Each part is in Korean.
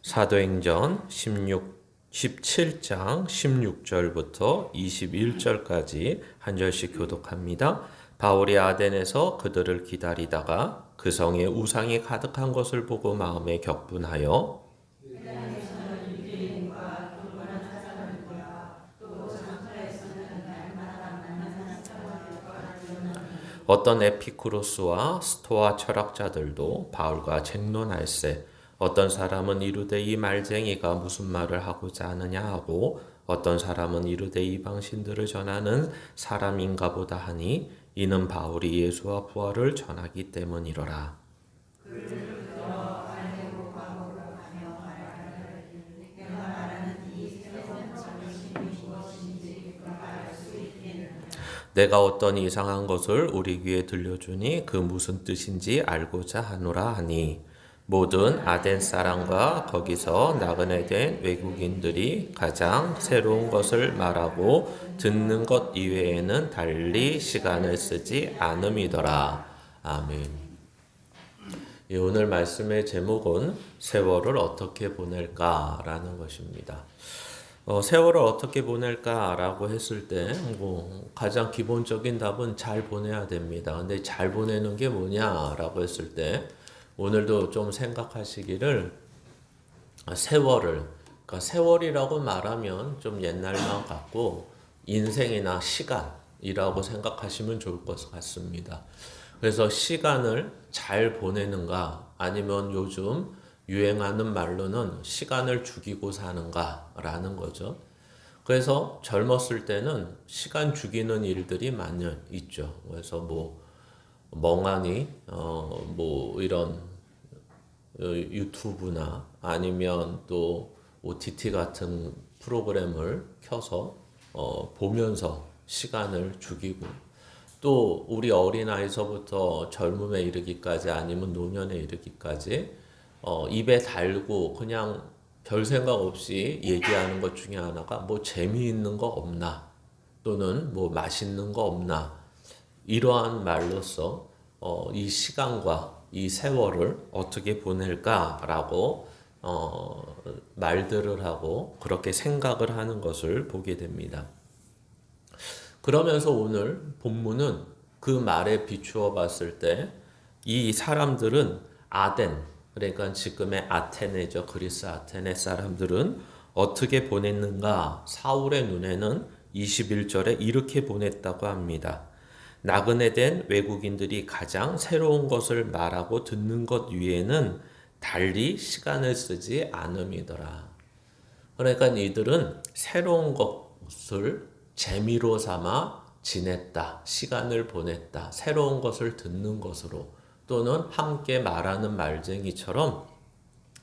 사도행전 17장 16절부터 21절까지 한 절씩 교독합니다. 바울이 아덴에서 그들을 기다리다가 그 성에 우상이 가득한 것을 보고 마음에 격분하여 어떤 에피쿠로스와 스토아 철학자들도 바울과 쟁론할세 어떤 사람은 이르되 이 말쟁이가 무슨 말을 하고자 하느냐 하고 어떤 사람은 이르되 이방신들을 전하는 사람인가 보다 하니 이는 바울이 예수와 부활을 전하기 때문이로라. 내가 어떤 이상한 것을 우리 귀에 들려주니 그 무슨 뜻인지 알고자 하노라 하니 모든 아덴 사람과 거기서 나그네 된 외국인들이 가장 새로운 것을 말하고 듣는 것 이외에는 달리 시간을 쓰지 않음이더라. 아멘. 오늘 말씀의 제목은 세월을 어떻게 보낼까라는 것입니다. 세월을 어떻게 보낼까라고 했을 때 가장 기본적인 답은 잘 보내야 됩니다. 근데 잘 보내는 게 뭐냐라고 했을 때 오늘도 좀 생각하시기를 그러니까 세월이라고 말하면 좀 옛날만 같고 인생이나 시간이라고 생각하시면 좋을 것 같습니다. 그래서 시간을 잘 보내는가 아니면 요즘 유행하는 말로는 시간을 죽이고 사는가라는 거죠. 그래서 젊었을 때는 시간 죽이는 일들이 많이 있죠. 그래서 멍하니 이런 유튜브나 아니면 또 OTT 같은 프로그램을 켜서 보면서 시간을 죽이고 또 우리 어린아이서부터 젊음에 이르기까지 아니면 노년에 이르기까지 입에 달고 그냥 별 생각 없이 얘기하는 것 중에 하나가 재미있는 거 없나 또는 맛있는 거 없나 이러한 말로써 이 시간과 이 세월을 어떻게 보낼까라고 말들을 하고 그렇게 생각을 하는 것을 보게 됩니다. 그러면서 오늘 본문은 그 말에 비추어 봤을 때 이 사람들은 아덴, 그러니까 지금의 아테네죠. 그리스 아테네 사람들은 어떻게 보냈는가? 사울의 눈에는 21절에 이렇게 보냈다고 합니다. 나그네 된 외국인들이 가장 새로운 것을 말하고 듣는 것 위에는 달리 시간을 쓰지 않음이더라. 그러니까 이들은 새로운 것을 재미로 삼아 지냈다. 시간을 보냈다. 새로운 것을 듣는 것으로 또는 함께 말하는 말쟁이처럼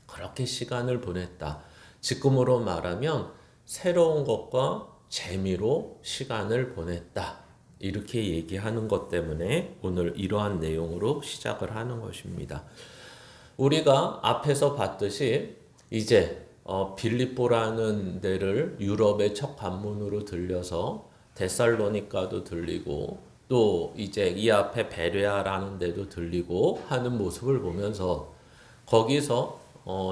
그렇게 시간을 보냈다. 지금으로 말하면 새로운 것과 재미로 시간을 보냈다. 이렇게 얘기하는 것 때문에 오늘 이러한 내용으로 시작을 하는 것입니다. 우리가 앞에서 봤듯이 이제 빌립보라는 데를 유럽의 첫 관문으로 들려서 데살로니가도 들리고 또 이제 이 앞에 베레아라는 데도 들리고 하는 모습을 보면서 거기서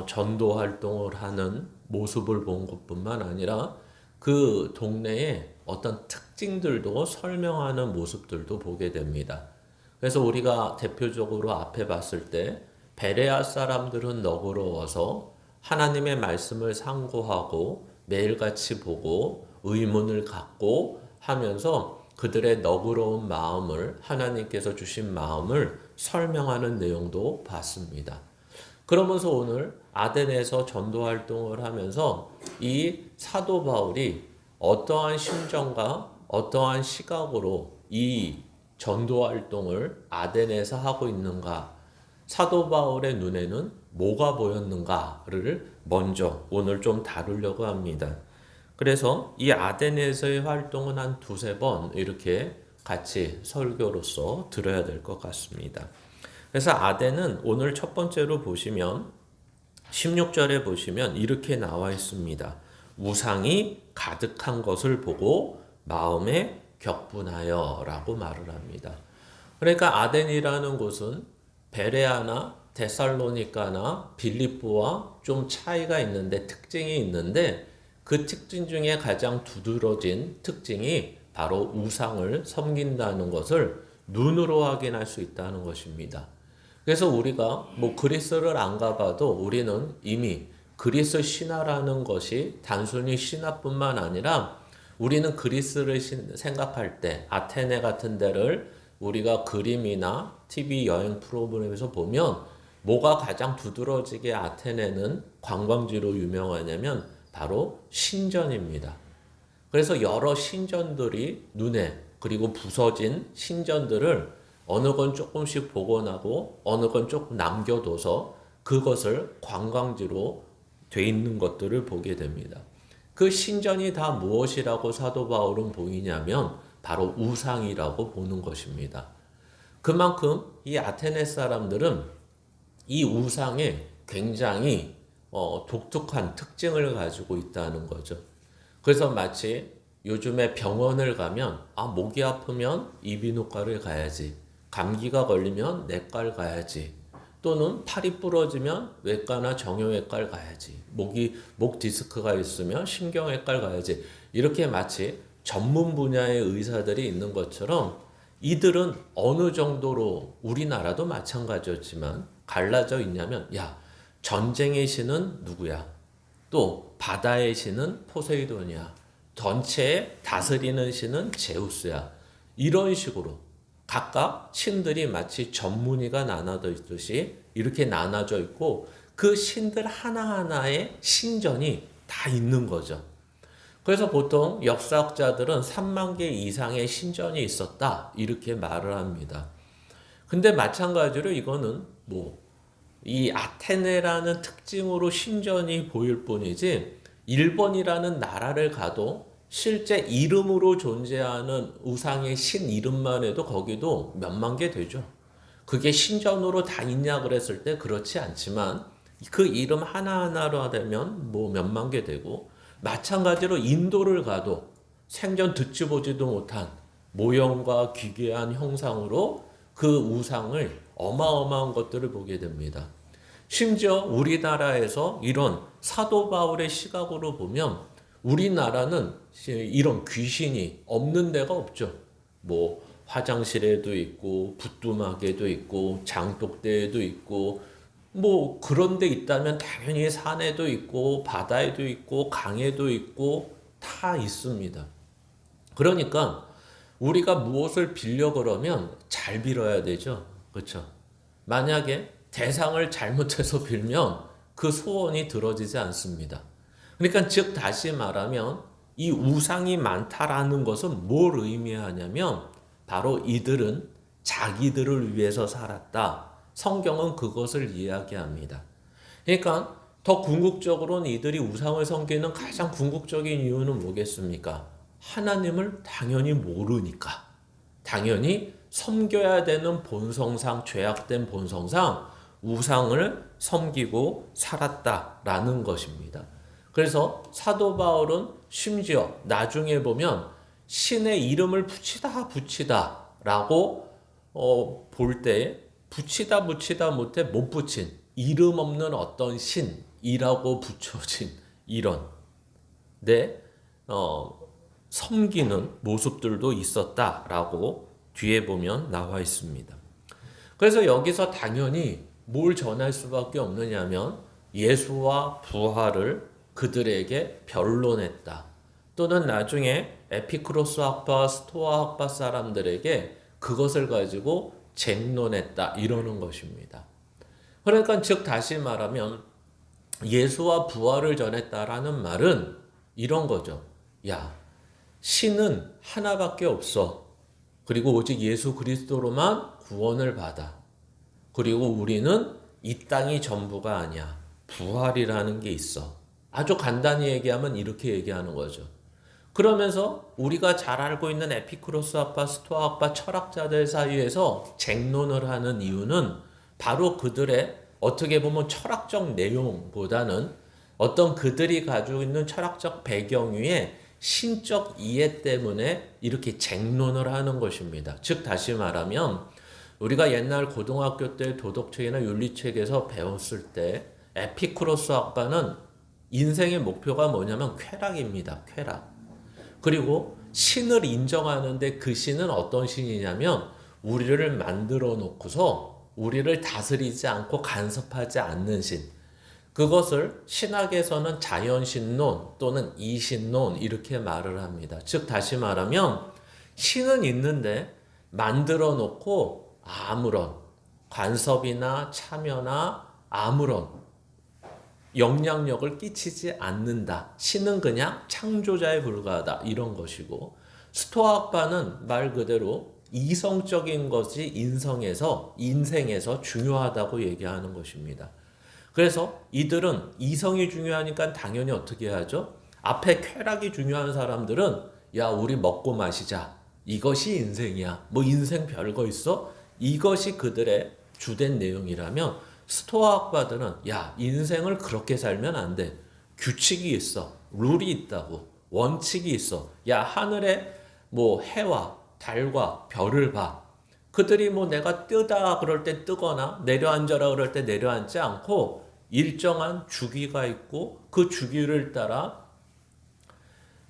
전도 활동을 하는 모습을 본 것뿐만 아니라 그 동네에 어떤 특징들도 설명하는 모습들도 보게 됩니다. 그래서 우리가 대표적으로 앞에 봤을 때 베레아 사람들은 너그러워서 하나님의 말씀을 상고하고 매일같이 보고 의문을 갖고 하면서 그들의 너그러운 마음을 하나님께서 주신 마음을 설명하는 내용도 봤습니다. 그러면서 오늘 아덴에서 전도 활동을 하면서 이 사도 바울이 어떠한 심정과 어떠한 시각으로 이 전도 활동을 아덴에서 하고 있는가, 사도 바울의 눈에는 뭐가 보였는가를 먼저 오늘 좀 다루려고 합니다. 그래서 이 아덴에서의 활동은 한 두세 번 이렇게 같이 설교로서 들어야 될 것 같습니다. 그래서 아덴은 오늘 첫 번째로 보시면 16절에 보시면 이렇게 나와 있습니다. 우상이 가득한 것을 보고 마음에 격분하여 라고 말을 합니다. 그러니까 아덴이라는 곳은 베레아나 데살로니가나 빌립보와 좀 차이가 있는데 특징이 있는데 그 특징 중에 가장 두드러진 특징이 바로 우상을 섬긴다는 것을 눈으로 확인할 수 있다는 것입니다. 그래서 우리가 뭐 그리스를 안 가봐도 우리는 이미 그리스 신화라는 것이 단순히 신화뿐만 아니라 우리는 그리스를 생각할 때 아테네 같은 데를 우리가 그림이나 TV 여행 프로그램에서 보면 뭐가 가장 두드러지게 아테네는 관광지로 유명하냐면 바로 신전입니다. 그래서 여러 신전들이 눈에 그리고 부서진 신전들을 어느 건 조금씩 복원하고 어느 건 조금 남겨둬서 그것을 관광지로 돼 있는 것들을 보게 됩니다. 그 신전이 다 무엇이라고 사도 바울은 보이냐면 바로 우상이라고 보는 것입니다. 그만큼 이 아테네 사람들은 이 우상에 굉장히 독특한 특징을 가지고 있다는 거죠. 그래서 마치 요즘에 병원을 가면 목이 아프면 이비인후과를 가야지, 감기가 걸리면 내과를 가야지, 또는 팔이 부러지면 외과나 정형외과를 가야지, 목 디스크가 있으면 신경외과를 가야지, 이렇게 마치 전문 분야의 의사들이 있는 것처럼 이들은 어느 정도로 우리나라도 마찬가지였지만 갈라져 있냐면 전쟁의 신은 누구야? 또 바다의 신은 포세이돈이야. 전체에 다스리는 신은 제우스야. 이런 식으로 각각 신들이 마치 전문의가 나눠져 있듯이 이렇게 나눠져 있고 그 신들 하나하나의 신전이 다 있는 거죠. 그래서 보통 역사학자들은 3만 개 이상의 신전이 있었다 이렇게 말을 합니다. 근데 마찬가지로 이거는 이 아테네라는 특징으로 신전이 보일 뿐이지 일본이라는 나라를 가도 실제 이름으로 존재하는 우상의 신 이름만 해도 거기도 몇만 개 되죠. 그게 신전으로 다 있냐 그랬을 때 그렇지 않지만 그 이름 하나하나로 되면 몇만 개 되고, 마찬가지로 인도를 가도 생전 듣지 보지도 못한 모형과 기괴한 형상으로 그 우상을 어마어마한 것들을 보게 됩니다. 심지어 우리나라에서 이런 사도 바울의 시각으로 보면 우리나라는 이런 귀신이 없는 데가 없죠. 화장실에도 있고 붓두막에도 있고 장독대에도 있고 그런 데 있다면 당연히 산에도 있고 바다에도 있고 강에도 있고 다 있습니다. 그러니까 우리가 무엇을 빌려 그러면 잘 빌어야 되죠. 그렇죠? 만약에 대상을 잘못해서 빌면 그 소원이 들어지지 않습니다. 그러니까 즉 다시 말하면 이 우상이 많다라는 것은 뭘 의미하냐면 바로 이들은 자기들을 위해서 살았다. 성경은 그것을 이야기합니다. 그러니까 더 궁극적으로는 이들이 우상을 섬기는 가장 궁극적인 이유는 뭐겠습니까? 하나님을 당연히 모르니까. 당연히 섬겨야 되는 본성상, 죄악된 본성상 우상을 섬기고 살았다라는 것입니다. 그래서 사도 바울은 심지어 나중에 보면 신의 이름을 붙이다라고 볼 때 붙이다 못해 못 붙인 이름 없는 어떤 신이라고 붙여진 이런 섬기는 모습들도 있었다라고 뒤에 보면 나와 있습니다. 그래서 여기서 당연히 뭘 전할 수밖에 없느냐면 예수와 부활을 그들에게 변론했다. 또는 나중에 에피크로스 학파, 스토아 학파 사람들에게 그것을 가지고 쟁론했다 이러는 것입니다. 그러니까 즉 다시 말하면 예수와 부활을 전했다라는 말은 이런 거죠. 신은 하나밖에 없어. 그리고 오직 예수 그리스도로만 구원을 받아. 그리고 우리는 이 땅이 전부가 아니야. 부활이라는 게 있어. 아주 간단히 얘기하면 이렇게 얘기하는 거죠. 그러면서 우리가 잘 알고 있는 에피쿠로스 학파, 스토아 학파 철학자들 사이에서 쟁론을 하는 이유는 바로 그들의 어떻게 보면 철학적 내용보다는 어떤 그들이 가지고 있는 철학적 배경 위에 신적 이해 때문에 이렇게 쟁론을 하는 것입니다. 즉 다시 말하면 우리가 옛날 고등학교 때 도덕책이나 윤리책에서 배웠을 때 에피쿠로스 학파는 인생의 목표가 뭐냐면 쾌락입니다. 쾌락. 그리고 신을 인정하는데 그 신은 어떤 신이냐면 우리를 만들어 놓고서 우리를 다스리지 않고 간섭하지 않는 신. 그것을 신학에서는 자연신론 또는 이신론 이렇게 말을 합니다. 즉 다시 말하면 신은 있는데 만들어 놓고 아무런 간섭이나 참여나 아무런 영향력을 끼치지 않는다. 신은 그냥 창조자에 불과하다. 이런 것이고 스토아학파는 말 그대로 이성적인 것이 인생에서 중요하다고 얘기하는 것입니다. 그래서 이들은 이성이 중요하니까 당연히 어떻게 하죠? 앞에 쾌락이 중요한 사람들은 야 우리 먹고 마시자. 이것이 인생이야. 뭐 인생 별거 있어? 이것이 그들의 주된 내용이라면 스토아학파들은 야 인생을 그렇게 살면 안 돼. 규칙이 있어. 룰이 있다고. 원칙이 있어. 야 하늘에 뭐 해와 달과 별을 봐. 그들이 뭐 내가 뜨다 그럴 때 뜨거나 내려앉아라 그럴 때 내려앉지 않고 일정한 주기가 있고 그 주기를 따라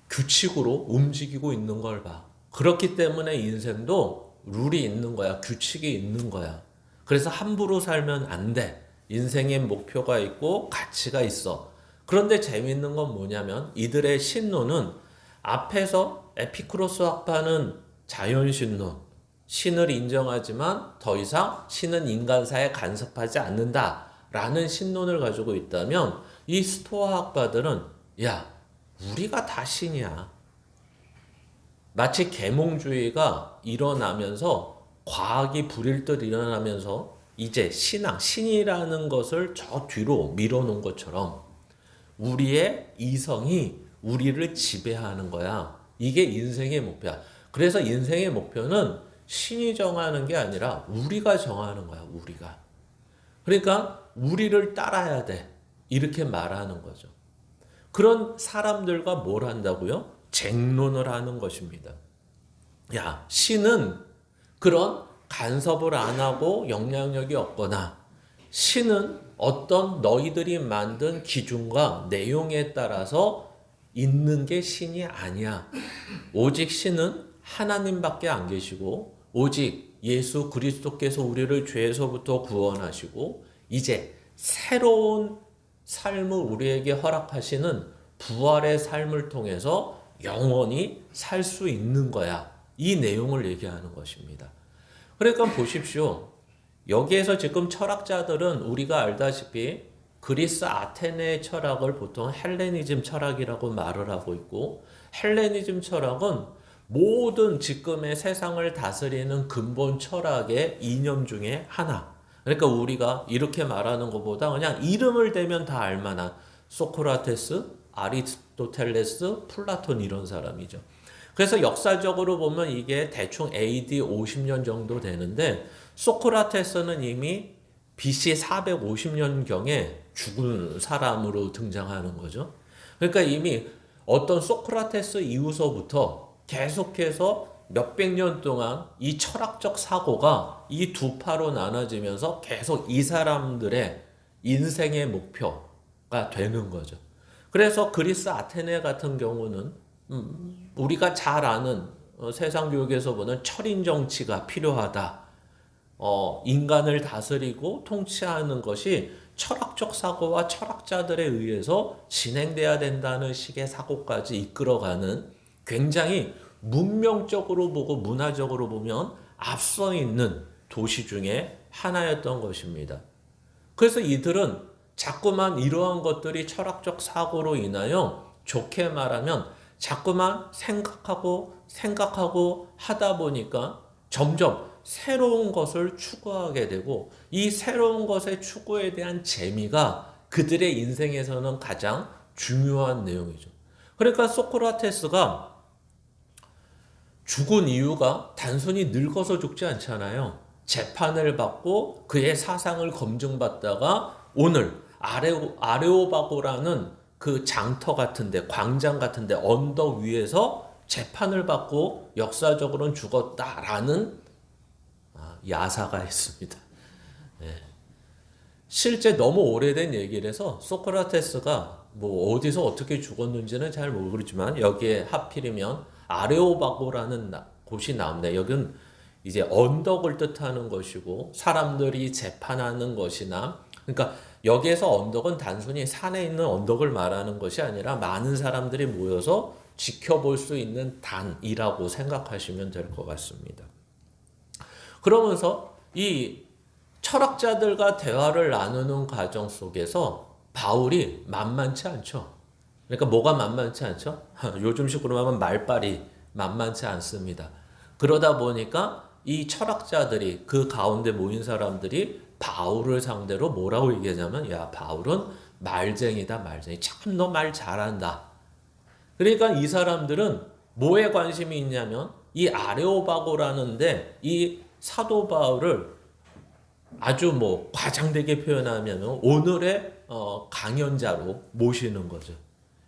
규칙으로 움직이고 있는 걸 봐. 그렇기 때문에 인생도 룰이 있는 거야. 규칙이 있는 거야. 그래서 함부로 살면 안 돼. 인생의 목표가 있고 가치가 있어. 그런데 재밌는 건 뭐냐면 이들의 신론은 앞에서 에피쿠로스 학파는 자연신론, 신을 인정하지만 더 이상 신은 인간사에 간섭하지 않는다라는 신론을 가지고 있다면 이 스토아 학파들은 야 우리가 다 신이야. 마치 계몽주의가 일어나면서 과학이 불일 듯 일어나면서 이제 신앙, 신이라는 것을 저 뒤로 밀어놓은 것처럼 우리의 이성이 우리를 지배하는 거야. 이게 인생의 목표야. 그래서 인생의 목표는 신이 정하는 게 아니라 우리가 정하는 거야. 우리가. 그러니까 우리를 따라야 돼. 이렇게 말하는 거죠. 그런 사람들과 뭘 한다고요? 쟁론을 하는 것입니다. 야, 신은 그런 간섭을 안 하고 영향력이 없거나 신은 어떤 너희들이 만든 기준과 내용에 따라서 있는 게 신이 아니야. 오직 신은 하나님밖에 안 계시고 오직 예수 그리스도께서 우리를 죄에서부터 구원하시고 이제 새로운 삶을 우리에게 허락하시는 부활의 삶을 통해서 영원히 살 수 있는 거야. 이 내용을 얘기하는 것입니다. 그러니까 보십시오. 여기에서 지금 철학자들은 우리가 알다시피 그리스 아테네의 철학을 보통 헬레니즘 철학이라고 말을 하고 있고 헬레니즘 철학은 모든 지금의 세상을 다스리는 근본 철학의 이념 중에 하나. 그러니까 우리가 이렇게 말하는 것보다 그냥 이름을 대면 다 알만한 소크라테스, 아리스토텔레스, 플라톤 이런 사람이죠. 그래서 역사적으로 보면 이게 대충 AD 50년 정도 되는데 소크라테스는 이미 BC 450년경에 죽은 사람으로 등장하는 거죠. 그러니까 이미 어떤 소크라테스 이후서부터 계속해서 몇백 년 동안 이 철학적 사고가 이 두 파로 나눠지면서 계속 이 사람들의 인생의 목표가 되는 거죠. 그래서 그리스 아테네 같은 경우는 우리가 잘 아는 세상 교육에서 보는 철인 정치가 필요하다. 인간을 다스리고 통치하는 것이 철학적 사고와 철학자들에 의해서 진행돼야 된다는 식의 사고까지 이끌어가는 굉장히 문명적으로 보고 문화적으로 보면 앞서 있는 도시 중에 하나였던 것입니다. 그래서 이들은 자꾸만 이러한 것들이 철학적 사고로 인하여 좋게 말하면 자꾸만 생각하고 하다 보니까 점점 새로운 것을 추구하게 되고 이 새로운 것의 추구에 대한 재미가 그들의 인생에서는 가장 중요한 내용이죠. 그러니까 소크라테스가 죽은 이유가 단순히 늙어서 죽지 않잖아요. 재판을 받고 그의 사상을 검증받다가 오늘 아레오바고라는 그 장터 같은데 광장 같은데 언덕 위에서 재판을 받고 역사적으로는 죽었다라는 야사가 있습니다. 예. 실제 너무 오래된 얘기라서 소크라테스가 뭐 어디서 어떻게 죽었는지는 잘 모르지만 여기에 하필이면 아레오바고라는 곳이 나옵니다. 여기는 이제 언덕을 뜻하는 것이고 사람들이 재판하는 것이나 그러니까 여기에서 언덕은 단순히 산에 있는 언덕을 말하는 것이 아니라 많은 사람들이 모여서 지켜볼 수 있는 단이라고 생각하시면 될 것 같습니다. 그러면서 이 철학자들과 대화를 나누는 과정 속에서 바울이 만만치 않죠. 그러니까 뭐가 만만치 않죠? 요즘식으로 하면 말빨이 만만치 않습니다. 그러다 보니까 이 철학자들이 그 가운데 모인 사람들이 바울을 상대로 뭐라고 얘기하냐면 야 바울은 말쟁이다 말쟁이 참 너 말 잘한다. 그러니까 이 사람들은 뭐에 관심이 있냐면 이 아레오바고라는데 이 사도 바울을 아주 뭐 과장되게 표현하면 오늘의 강연자로 모시는 거죠.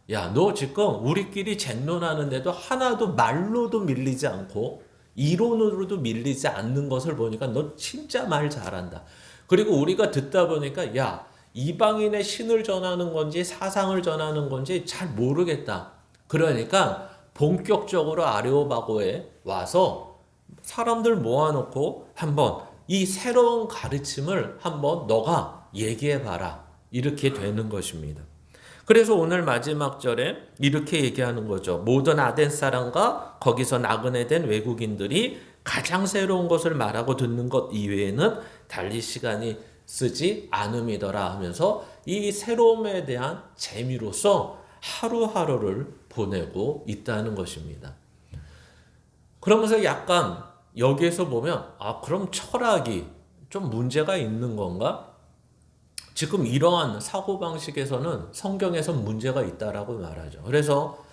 야, 너 지금 우리끼리 쟁론하는데도 하나도 말로도 밀리지 않고 이론으로도 밀리지 않는 것을 보니까 너 진짜 말 잘한다. 그리고 우리가 듣다 보니까 야, 이방인의 신을 전하는 건지 사상을 전하는 건지 잘 모르겠다. 그러니까 본격적으로 아레오바고에 와서 사람들 모아놓고 한번 이 새로운 가르침을 한번 너가 얘기해봐라. 이렇게 되는 것입니다. 그래서 오늘 마지막 절에 이렇게 얘기하는 거죠. 모든 아덴 사람과 거기서 나그네된 외국인들이 가장 새로운 것을 말하고 듣는 것 이외에는 달리 시간이 쓰지 않음이더라 하면서 이 새로움에 대한 재미로서 하루하루를 보내고 있다는 것입니다. 그러면서 약간 여기에서 보면 그럼 철학이 좀 문제가 있는 건가? 지금 이러한 사고방식에서는 성경에서 문제가 있다라고 말하죠. 그래서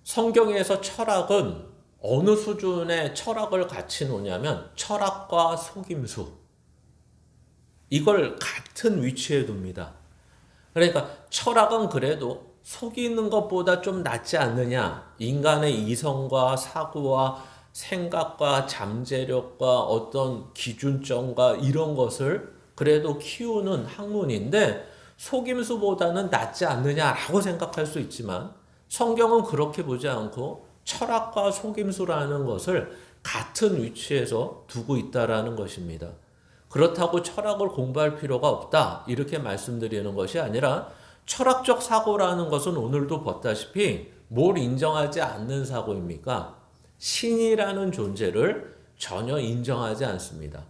성경에서 철학은 어느 수준의 철학을 같이 놓냐면 철학과 속임수 이걸 같은 위치에 둡니다. 그러니까 철학은 그래도 속이는 것보다 좀 낫지 않느냐. 인간의 이성과 사고와 생각과 잠재력과 어떤 기준점과 이런 것을 그래도 키우는 학문인데 속임수보다는 낫지 않느냐라고 생각할 수 있지만 성경은 그렇게 보지 않고 철학과 속임수라는 것을 같은 위치에서 두고 있다라는 것입니다. 그렇다고 철학을 공부할 필요가 없다 이렇게 말씀드리는 것이 아니라 철학적 사고라는 것은 오늘도 봤다시피 뭘 인정하지 않는 사고입니까? 신이라는 존재를 전혀 인정하지 않습니다.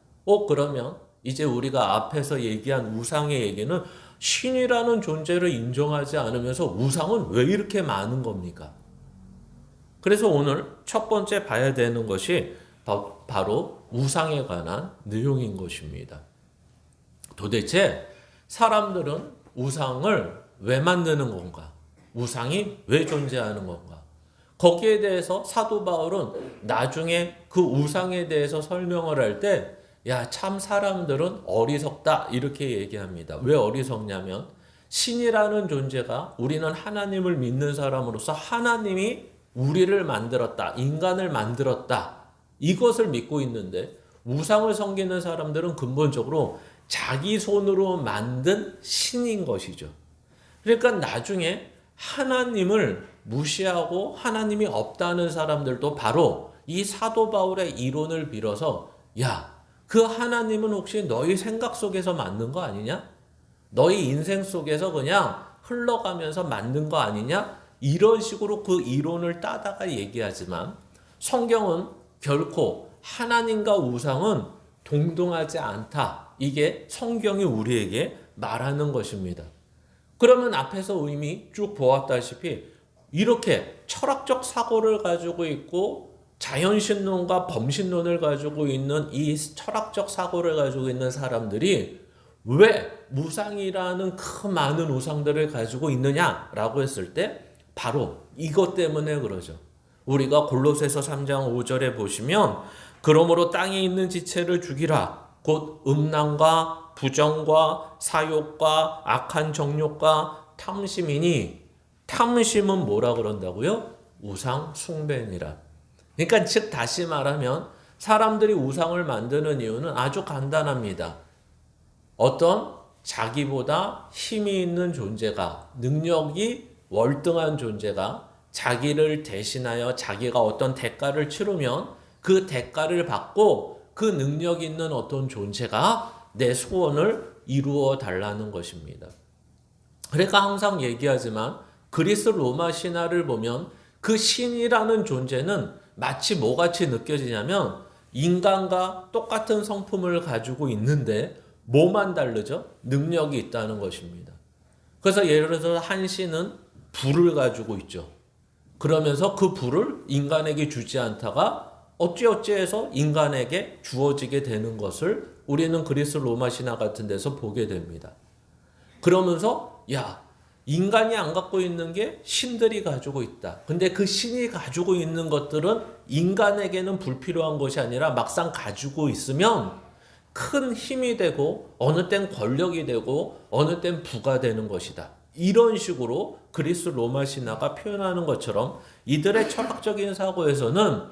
그러면 이제 우리가 앞에서 얘기한 우상의 얘기는 신이라는 존재를 인정하지 않으면서 우상은 왜 이렇게 많은 겁니까? 그래서 오늘 첫 번째 봐야 되는 것이 바로 우상에 관한 내용인 것입니다. 도대체 사람들은 우상을 왜 만드는 건가? 우상이 왜 존재하는 건가? 거기에 대해서 사도 바울은 나중에 그 우상에 대해서 설명을 할 때 참 사람들은 어리석다 이렇게 얘기합니다. 왜 어리석냐면 신이라는 존재가 우리는 하나님을 믿는 사람으로서 하나님이 우리를 만들었다. 인간을 만들었다. 이것을 믿고 있는데 우상을 섬기는 사람들은 근본적으로 자기 손으로 만든 신인 것이죠. 그러니까 나중에 하나님을 무시하고 하나님이 없다는 사람들도 바로 이 사도 바울의 이론을 빌어서 그 하나님은 혹시 너희 생각 속에서 만든 거 아니냐? 너희 인생 속에서 그냥 흘러가면서 만든 거 아니냐? 이런 식으로 그 이론을 따다가 얘기하지만 성경은 결코 하나님과 우상은 동등하지 않다. 이게 성경이 우리에게 말하는 것입니다. 그러면 앞에서 이미 쭉 보았다시피 이렇게 철학적 사고를 가지고 있고 자연신론과 범신론을 가지고 있는 이 철학적 사고를 가지고 있는 사람들이 왜 우상이라는 그 많은 우상들을 가지고 있느냐라고 했을 때 바로 이것 때문에 그러죠. 우리가 골로새서 3장 5절에 보시면 그러므로 땅에 있는 지체를 죽이라 곧 음란과 부정과 사욕과 악한 정욕과 탐심이니 탐심은 뭐라 그런다고요? 우상 숭배니라. 그러니까 즉 다시 말하면 사람들이 우상을 만드는 이유는 아주 간단합니다. 어떤 자기보다 힘이 있는 존재가, 능력이 월등한 존재가 자기를 대신하여 자기가 어떤 대가를 치르면 그 대가를 받고 그 능력 있는 어떤 존재가 내 소원을 이루어 달라는 것입니다. 그러니까 항상 얘기하지만 그리스 로마 신화를 보면 그 신이라는 존재는 마치 뭐같이 느껴지냐면 인간과 똑같은 성품을 가지고 있는데 뭐만 다르죠? 능력이 있다는 것입니다. 그래서 예를 들어서 한 신은 불을 가지고 있죠. 그러면서 그 불을 인간에게 주지 않다가 어찌어찌해서 인간에게 주어지게 되는 것을 우리는 그리스 로마 신화 같은 데서 보게 됩니다. 그러면서 인간이 안 갖고 있는 게 신들이 가지고 있다. 근데 그 신이 가지고 있는 것들은 인간에게는 불필요한 것이 아니라 막상 가지고 있으면 큰 힘이 되고 어느 땐 권력이 되고 어느 땐 부가 되는 것이다. 이런 식으로 그리스 로마 신화가 표현하는 것처럼 이들의 철학적인 사고에서는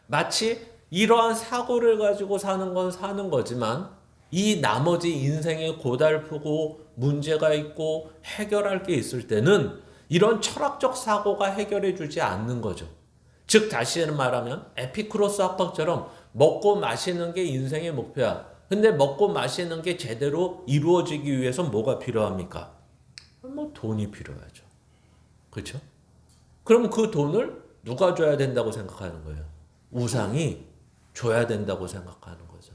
마치 이러한 사고를 가지고 사는 건 사는 거지만 이 나머지 인생에 고달프고 문제가 있고 해결할 게 있을 때는 이런 철학적 사고가 해결해 주지 않는 거죠. 즉 다시 말하면 에피쿠로스 학파처럼 먹고 마시는 게 인생의 목표야. 근데 먹고 마시는 게 제대로 이루어지기 위해서 뭐가 필요합니까? 돈이 필요하죠. 그렇죠? 그럼 그 돈을 누가 줘야 된다고 생각하는 거예요? 우상이 줘야 된다고 생각하는 거죠.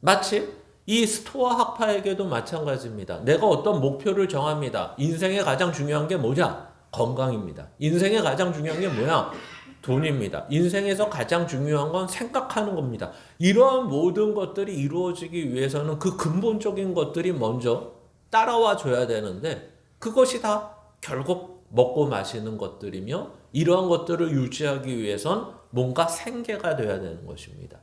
마치 이 스토아 학파에게도 마찬가지입니다. 내가 어떤 목표를 정합니다. 인생에 가장 중요한 게 뭐냐? 건강입니다. 인생에 가장 중요한 게 뭐야? 돈입니다. 인생에서 가장 중요한 건 생각하는 겁니다. 이러한 모든 것들이 이루어지기 위해서는 그 근본적인 것들이 먼저 따라와 줘야 되는데 그것이 다 결국 먹고 마시는 것들이며 이러한 것들을 유지하기 위해선 뭔가 생계가 돼야 되는 것입니다.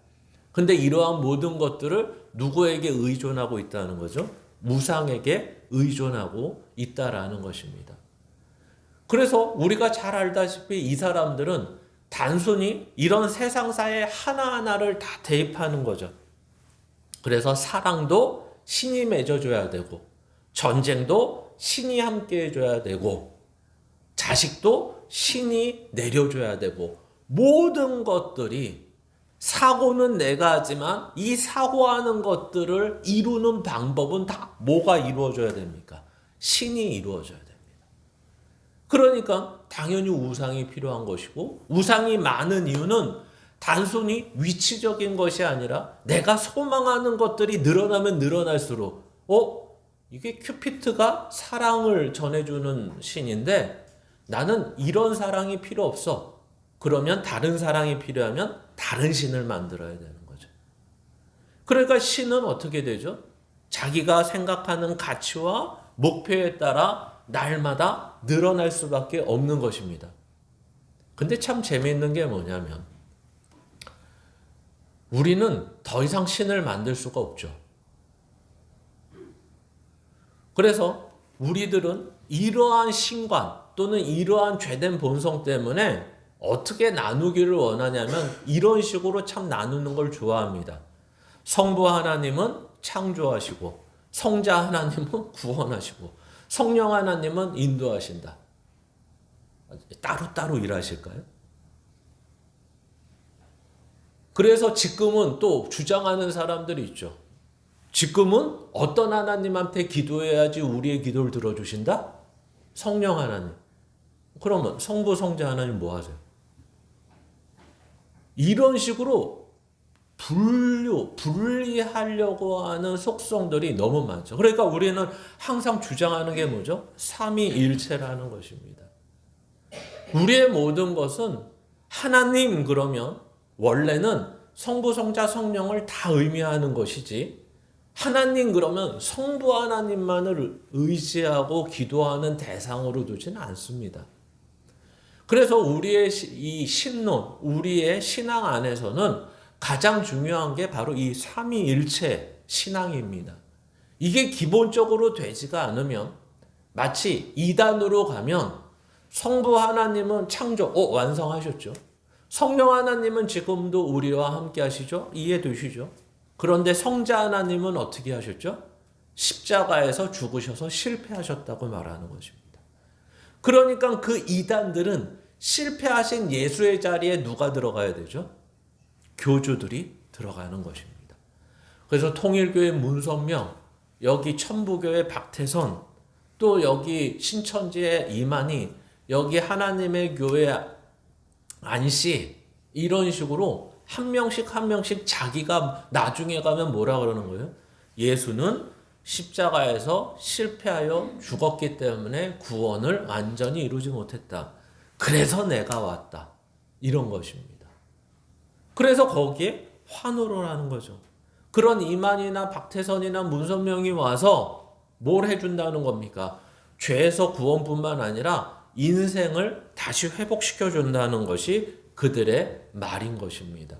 근데 이러한 모든 것들을 누구에게 의존하고 있다는 거죠? 우상에게 의존하고 있다라는 것입니다. 그래서 우리가 잘 알다시피 이 사람들은 단순히 이런 세상사의 하나하나를 다 대입하는 거죠. 그래서 사랑도 신이 맺어줘야 되고 전쟁도 신이 함께 해줘야 되고 자식도 신이 내려줘야 되고 모든 것들이 사고는 내가 하지만 이 사고하는 것들을 이루는 방법은 다 뭐가 이루어져야 됩니까? 신이 이루어져야 됩니다. 그러니까 당연히 우상이 필요한 것이고 우상이 많은 이유는 단순히 위치적인 것이 아니라 내가 소망하는 것들이 늘어나면 늘어날수록 이게 큐피트가 사랑을 전해주는 신인데 나는 이런 사랑이 필요 없어. 그러면 다른 사랑이 필요하면 다른 신을 만들어야 되는 거죠. 그러니까 신은 어떻게 되죠? 자기가 생각하는 가치와 목표에 따라 날마다 늘어날 수밖에 없는 것입니다. 근데 참 재미있는 게 뭐냐면 우리는 더 이상 신을 만들 수가 없죠. 그래서 우리들은 이러한 신관 또는 이러한 죄된 본성 때문에 어떻게 나누기를 원하냐면 이런 식으로 참 나누는 걸 좋아합니다. 성부 하나님은 창조하시고 성자 하나님은 구원하시고 성령 하나님은 인도하신다. 따로따로 일하실까요? 그래서 지금은 또 주장하는 사람들이 있죠. 지금은 어떤 하나님한테 기도해야지 우리의 기도를 들어주신다? 성령 하나님. 그러면 성부 성자 하나님 뭐 하세요? 이런 식으로 분리하려고 하는 속성들이 너무 많죠. 그러니까 우리는 항상 주장하는 게 뭐죠? 삼위일체라는 것입니다. 우리의 모든 것은 하나님 그러면 원래는 성부, 성자, 성령을 다 의미하는 것이지 하나님 그러면 성부 하나님만을 의지하고 기도하는 대상으로 두지는 않습니다. 그래서 우리의 이 신론, 우리의 신앙 안에서는 가장 중요한 게 바로 이 삼위일체 신앙입니다. 이게 기본적으로 되지가 않으면 마치 이단으로 가면 성부 하나님은 창조, 완성하셨죠. 성령 하나님은 지금도 우리와 함께 하시죠? 이해되시죠? 그런데 성자 하나님은 어떻게 하셨죠? 십자가에서 죽으셔서 실패하셨다고 말하는 것입니다. 그러니까 그 이단들은 실패하신 예수의 자리에 누가 들어가야 되죠? 교주들이 들어가는 것입니다. 그래서 통일교회 문선명, 여기 천부교회 박태선, 또 여기 신천지의 이만희, 여기 하나님의 교회 안씨, 이런 식으로 한 명씩 한 명씩 자기가 나중에 가면 뭐라 그러는 거예요? 예수는 십자가에서 실패하여 죽었기 때문에 구원을 완전히 이루지 못했다. 그래서 내가 왔다. 이런 것입니다. 그래서 거기에 환호를 하는 거죠. 그런 이만희나 박태선이나 문선명이 와서 뭘 해준다는 겁니까? 죄에서 구원뿐만 아니라 인생을 다시 회복시켜준다는 것이 그들의 말인 것입니다.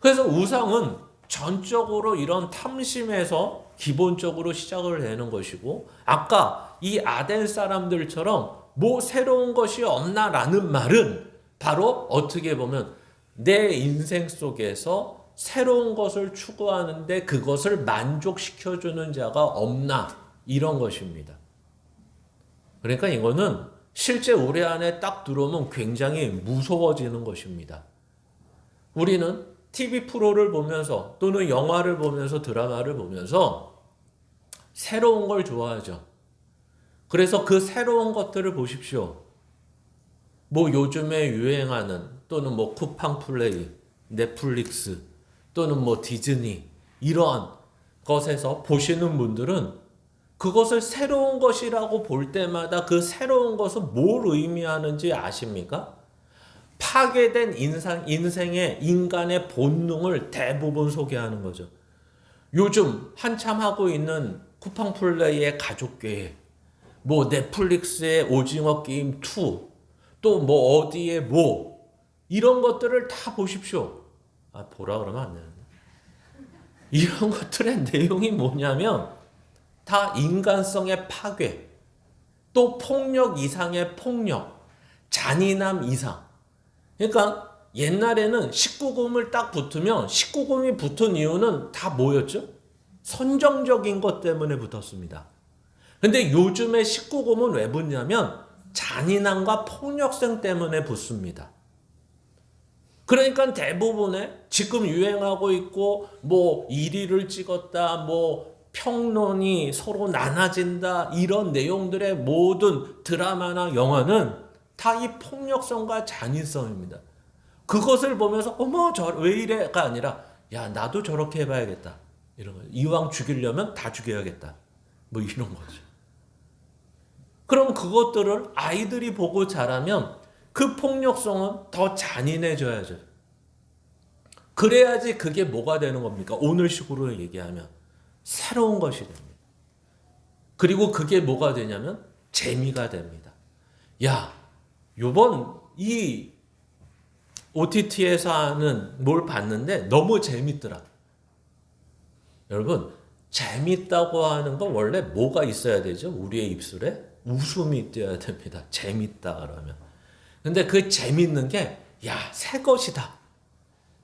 그래서 우상은 전적으로 이런 탐심에서 기본적으로 시작을 되는 것이고, 아까 이 아덴 사람들처럼 뭐 새로운 것이 없나라는 말은 바로 어떻게 보면 내 인생 속에서 새로운 것을 추구하는데 그것을 만족시켜주는 자가 없나, 이런 것입니다. 그러니까 이거는 실제 우리 안에 딱 들어오면 굉장히 무서워지는 것입니다. 우리는 TV 프로를 보면서 또는 영화를 보면서 드라마를 보면서 새로운 걸 좋아하죠. 그래서 그 새로운 것들을 보십시오. 뭐 요즘에 유행하는 또는 뭐 쿠팡 플레이, 넷플릭스 또는 뭐 디즈니, 이러한 것에서 보시는 분들은 그것을 새로운 것이라고 볼 때마다 그 새로운 것은 뭘 의미하는지 아십니까? 파괴된 인생의 인간의 본능을 대부분 소개하는 거죠. 요즘 한참 하고 있는 쿠팡 플레이의 가족계획, 뭐 넷플릭스의 오징어 게임 2, 또 뭐 어디에 뭐, 이런 것들을 다 보십시오. 보라 그러면 안 되는데. 이런 것들의 내용이 뭐냐면 다 인간성의 파괴, 또 폭력 이상의 폭력, 잔인함 이상. 그러니까 옛날에는 19금을 딱 붙으면 19금이 붙은 이유는 다 뭐였죠? 선정적인 것 때문에 붙었습니다. 근데 요즘에 19금은 왜 붙냐면 잔인함과 폭력성 때문에 붙습니다. 그러니까 대부분의 지금 유행하고 있고 뭐 1위를 찍었다, 뭐 평론이 서로 나눠진다, 이런 내용들의 모든 드라마나 영화는 다 이 폭력성과 잔인성입니다. 그것을 보면서 어머 저 왜 이래가 아니라 야 나도 저렇게 해봐야겠다, 이런 거죠. 이왕 죽이려면 다 죽여야겠다, 뭐 이런 거죠. 그럼 그것들을 아이들이 보고 자라면 그 폭력성은 더 잔인해져야죠. 그래야지 그게 뭐가 되는 겁니까? 오늘식으로 얘기하면 새로운 것이 됩니다. 그리고 그게 뭐가 되냐면 재미가 됩니다. 야, 요번 이 OTT에서 하는 뭘 봤는데 너무 재밌더라. 여러분, 재밌다고 하는 건 원래 뭐가 있어야 되죠? 우리의 입술에 웃음이 띄어야 됩니다. 재밌다 그러면. 근데 그 재밌는 게, 야, 새 것이다.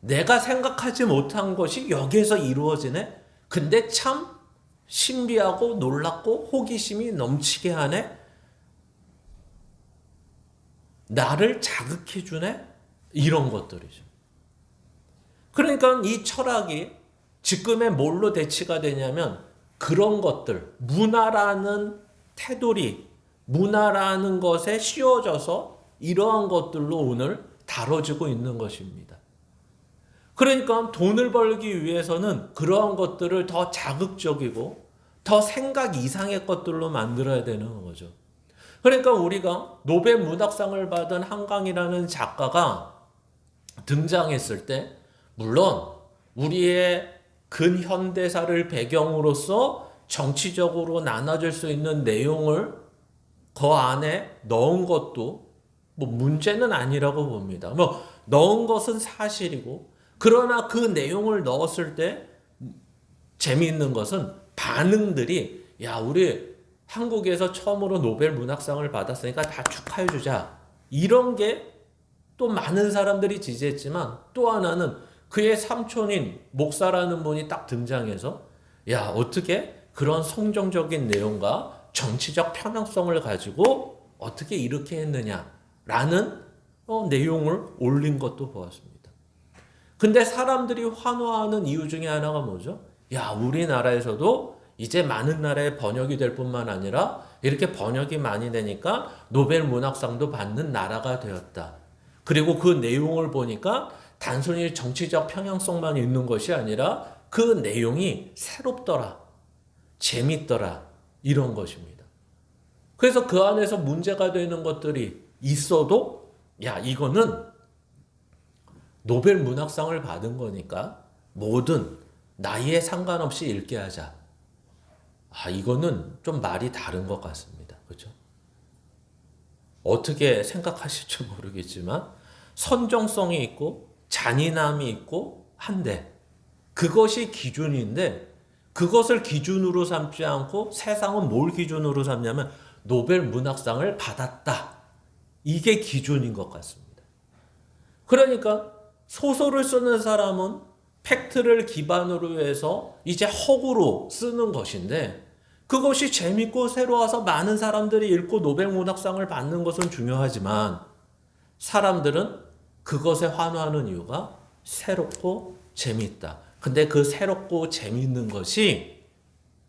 내가 생각하지 못한 것이 여기에서 이루어지네? 근데 참 신비하고 놀랍고 호기심이 넘치게 하네? 나를 자극해주네? 이런 것들이죠. 그러니까 이 철학이 지금의 뭘로 대치가 되냐면 그런 것들, 문화라는 테두리, 문화라는 것에 씌워져서 이러한 것들로 오늘 다뤄지고 있는 것입니다. 그러니까 돈을 벌기 위해서는 그러한 것들을 더 자극적이고 더 생각 이상의 것들로 만들어야 되는 거죠. 그러니까 우리가 노벨 문학상을 받은 한강이라는 작가가 등장했을 때 물론 우리의 근현대사를 배경으로서 정치적으로 나눠질 수 있는 내용을 그 안에 넣은 것도 뭐 문제는 아니라고 봅니다. 뭐 넣은 것은 사실이고, 그러나 그 내용을 넣었을 때 재미있는 것은 반응들이, 야, 우리 한국에서 처음으로 노벨 문학상을 받았으니까 다 축하해주자, 이런 게 또 많은 사람들이 지지했지만 또 하나는 그의 삼촌인 목사라는 분이 딱 등장해서 야, 어떻게 그런 성경적인 내용과 정치적 편향성을 가지고 어떻게 이렇게 했느냐라는 내용을 올린 것도 보았습니다. 근데 사람들이 환호하는 이유 중에 하나가 뭐죠? 야, 우리나라에서도 이제 많은 나라에 번역이 될 뿐만 아니라 이렇게 번역이 많이 되니까 노벨 문학상도 받는 나라가 되었다. 그리고 그 내용을 보니까 단순히 정치적 편향성만 있는 것이 아니라 그 내용이 새롭더라, 재밌더라, 이런 것입니다. 그래서 그 안에서 문제가 되는 것들이 있어도 야, 이거는 노벨 문학상을 받은 거니까 뭐든 나이에 상관없이 읽게 하자. 이거는 좀 말이 다른 것 같습니다. 그렇죠? 어떻게 생각하실지 모르겠지만 선정성이 있고 잔인함이 있고 한데 그것이 기준인데 그것을 기준으로 삼지 않고 세상은 뭘 기준으로 삼냐면 노벨 문학상을 받았다. 이게 기준인 것 같습니다. 그러니까 소설을 쓰는 사람은 팩트를 기반으로 해서 이제 허구로 쓰는 것인데 그것이 재밌고 새로워서 많은 사람들이 읽고 노벨 문학상을 받는 것은 중요하지만 사람들은 그것에 환호하는 이유가 새롭고 재미있다. 근데 그 새롭고 재미있는 것이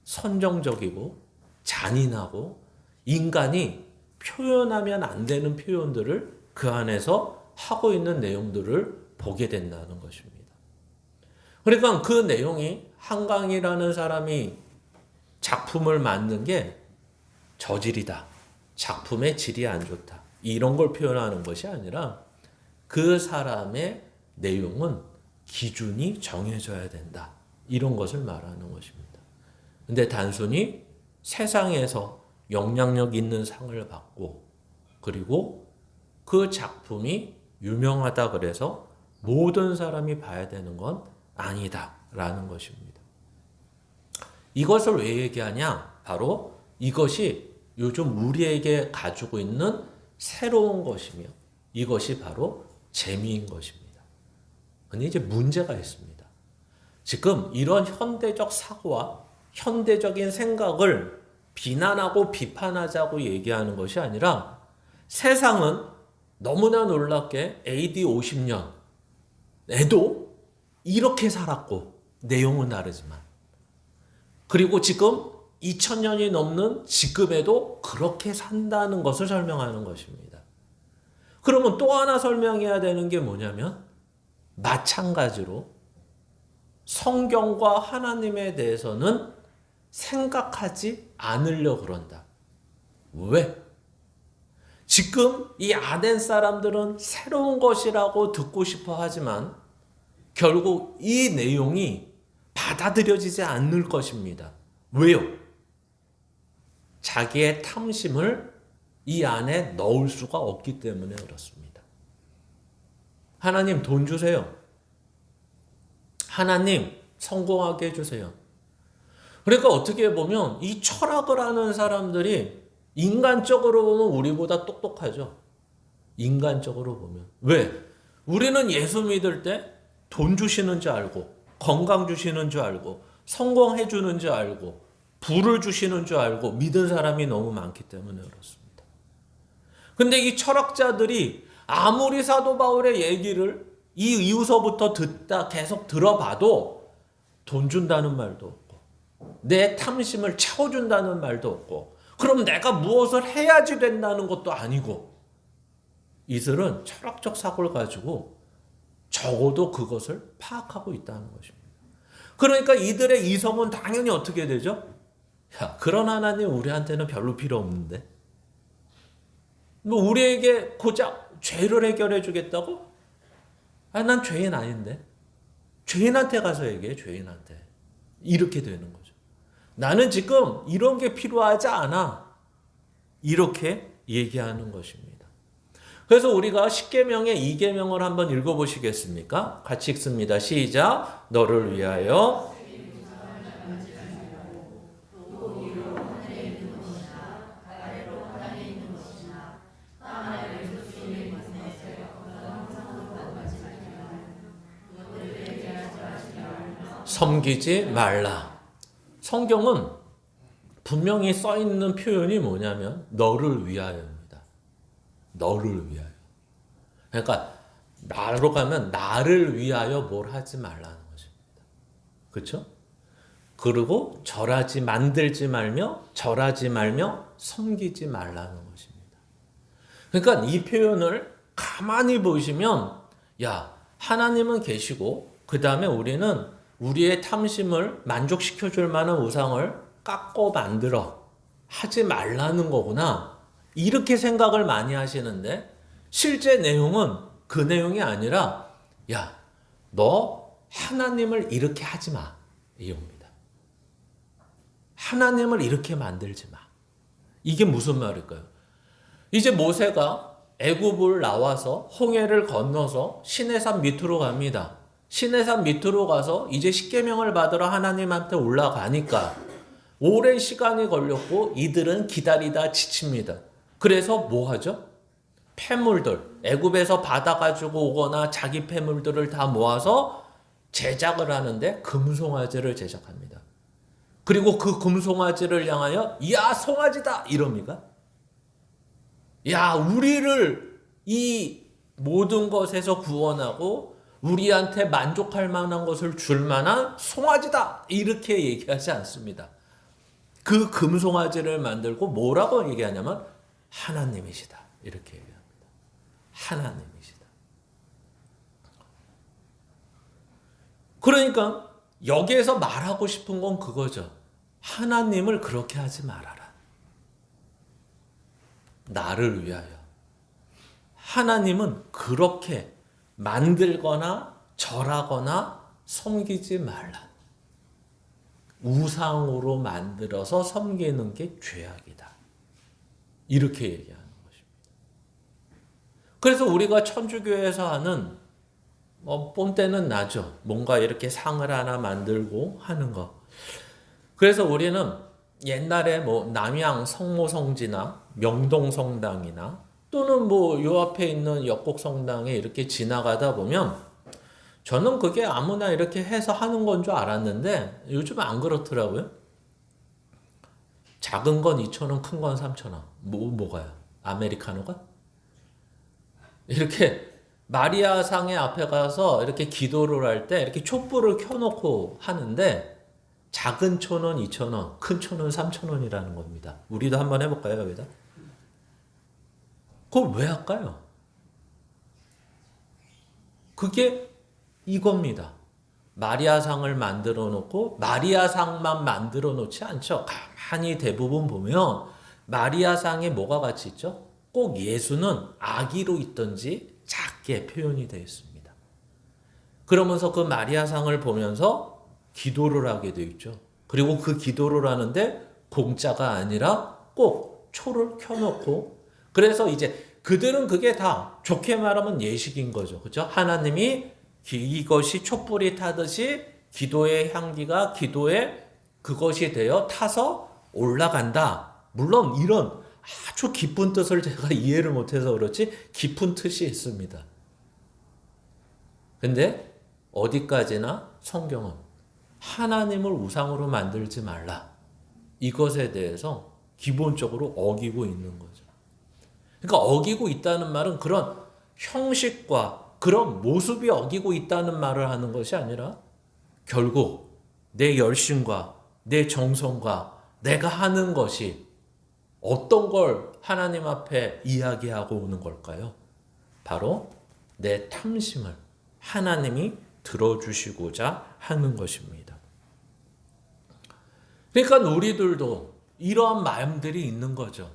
선정적이고 잔인하고 인간이 표현하면 안 되는 표현들을 그 안에서 하고 있는 내용들을 보게 된다는 것입니다. 그러니까 그 내용이 한강이라는 사람이 작품을 만든 게 저질이다. 작품의 질이 안 좋다. 이런 걸 표현하는 것이 아니라 그 사람의 내용은 기준이 정해져야 된다. 이런 것을 말하는 것입니다. 근데 단순히 세상에서 영향력 있는 상을 받고 그리고 그 작품이 유명하다 그래서 모든 사람이 봐야 되는 건 아니다라는 것입니다. 이것을 왜 얘기하냐? 바로 이것이 요즘 우리에게 가지고 있는 새로운 것이며 이것이 바로 재미인 것입니다. 근데 이제 문제가 있습니다. 지금 이런 현대적 사고와 현대적인 생각을 비난하고 비판하자고 얘기하는 것이 아니라 세상은 너무나 놀랍게 AD 50년에도 이렇게 살았고 내용은 다르지만 그리고 지금 2000년이 넘는 지금에도 그렇게 산다는 것을 설명하는 것입니다. 그러면 또 하나 설명해야 되는 게 뭐냐면 마찬가지로 성경과 하나님에 대해서는 생각하지 않으려고 그런다. 왜? 지금 이 아덴 사람들은 새로운 것이라고 듣고 싶어 하지만 결국 이 내용이 받아들여지지 않을 것입니다. 왜요? 자기의 탐심을 이 안에 넣을 수가 없기 때문에 그렇습니다. 하나님 돈 주세요. 하나님 성공하게 해주세요. 그러니까 어떻게 보면 이 철학을 하는 사람들이 인간적으로 보면 우리보다 똑똑하죠. 인간적으로 보면. 왜? 우리는 예수 믿을 때 돈 주시는 줄 알고 건강 주시는 줄 알고 성공해 주는 줄 알고 부를 주시는 줄 알고 믿은 사람이 너무 많기 때문에 그렇습니다. 근데 이 철학자들이 아무리 사도 바울의 얘기를 이 이후서부터 듣다 계속 들어봐도 돈 준다는 말도 없고 내 탐심을 채워준다는 말도 없고 그럼 내가 무엇을 해야지 된다는 것도 아니고 이들은 철학적 사고를 가지고 적어도 그것을 파악하고 있다는 것입니다. 그러니까 이들의 이성은 당연히 어떻게 되죠? 야, 그런 하나님 우리한테는 별로 필요 없는데 뭐 우리에게 고작 죄를 해결해 주겠다고? 난 죄인 아닌데 죄인한테 가서 얘기해. 죄인한테. 이렇게 되는 거죠. 나는 지금 이런 게 필요하지 않아. 이렇게 얘기하는 것입니다. 그래서 우리가 10계명의 2계명을 한번 읽어보시겠습니까? 같이 읽습니다. 시작. 너를 위하여 섬기지 말라. 성경은 분명히 써 있는 표현이 뭐냐면 너를 위하여입니다. 너를 위하여. 그러니까 나로 가면 나를 위하여 뭘 하지 말라는 것입니다. 그렇죠? 그리고 만들지 말며 절하지 말며 섬기지 말라는 것입니다. 그러니까 이 표현을 가만히 보시면 야, 하나님은 계시고 그 다음에 우리는 우리의 탐심을 만족시켜 줄 만한 우상을 깎고 만들어 하지 말라는 거구나. 이렇게 생각을 많이 하시는데 실제 내용은 그 내용이 아니라 야, 너 하나님을 이렇게 하지 마. 이겁니다. 하나님을 이렇게 만들지 마. 이게 무슨 말일까요? 이제 모세가 애굽을 나와서 홍해를 건너서 시내산 밑으로 갑니다. 시내산 밑으로 가서 이제 십계명을 받으러 하나님한테 올라가니까 오랜 시간이 걸렸고 이들은 기다리다 지칩니다. 그래서 뭐 하죠? 폐물들, 애굽에서 받아가지고 오거나 자기 폐물들을 다 모아서 제작을 하는데 금송아지를 제작합니다. 그리고 그 금송아지를 향하여 야, 송아지다 이럽니까? 야, 우리를 이 모든 것에서 구원하고 우리한테 만족할 만한 것을 줄 만한 송아지다 이렇게 얘기하지 않습니다. 그 금송아지를 만들고 뭐라고 얘기하냐면 하나님이시다 이렇게 얘기합니다. 하나님이시다. 그러니까 여기에서 말하고 싶은 건 그거죠. 하나님을 그렇게 하지 말아라. 나를 위하여. 하나님은 그렇게 만들거나 절하거나 섬기지 말라. 우상으로 만들어서 섬기는 게 죄악이다. 이렇게 얘기하는 것입니다. 그래서 우리가 천주교에서 하는 뽐때는 나죠. 뭔가 이렇게 상을 하나 만들고 하는 거. 그래서 우리는 옛날에 남양 성모성지나 명동성당이나 또는 요 앞에 있는 역곡성당에 이렇게 지나가다 보면 저는 그게 아무나 이렇게 해서 하는 건 줄 알았는데 요즘 안 그렇더라고요. 작은 건 2,000원, 큰 건 3,000원. 뭐가요? 아메리카노가? 이렇게 마리아상의 앞에 가서 이렇게 기도를 할 때 이렇게 촛불을 켜놓고 하는데 작은 초는 2,000원, 큰 초는 3,000원이라는 겁니다. 우리도 한번 해볼까요, 여기다? 그걸 왜 할까요? 그게 이겁니다. 마리아상을 만들어 놓고 마리아상만 만들어 놓지 않죠. 가만히 대부분 보면 마리아상에 뭐가 같이 있죠? 꼭 예수는 아기로 있든지 작게 표현이 되어 있습니다. 그러면서 그 마리아상을 보면서 기도를 하게 되어 있죠. 그리고 그 기도를 하는데 공짜가 아니라 꼭 초를 켜놓고 그래서 이제 그들은 그게 다 좋게 말하면 예식인 거죠. 그렇죠? 하나님이 이것이 촛불이 타듯이 기도의 향기가 기도에 그것이 되어 타서 올라간다. 물론 이런 아주 깊은 뜻을 제가 이해를 못해서 그렇지 깊은 뜻이 있습니다. 근데 어디까지나 성경은 하나님을 우상으로 만들지 말라. 이것에 대해서 기본적으로 어기고 있는 거죠. 그러니까 어기고 있다는 말은 그런 형식과 그런 모습이 어기고 있다는 말을 하는 것이 아니라 결국 내 열심과 내 정성과 내가 하는 것이 어떤 걸 하나님 앞에 이야기하고 오는 걸까요? 바로 내 탐심을 하나님이 들어주시고자 하는 것입니다. 그러니까 우리들도 이러한 마음들이 있는 거죠.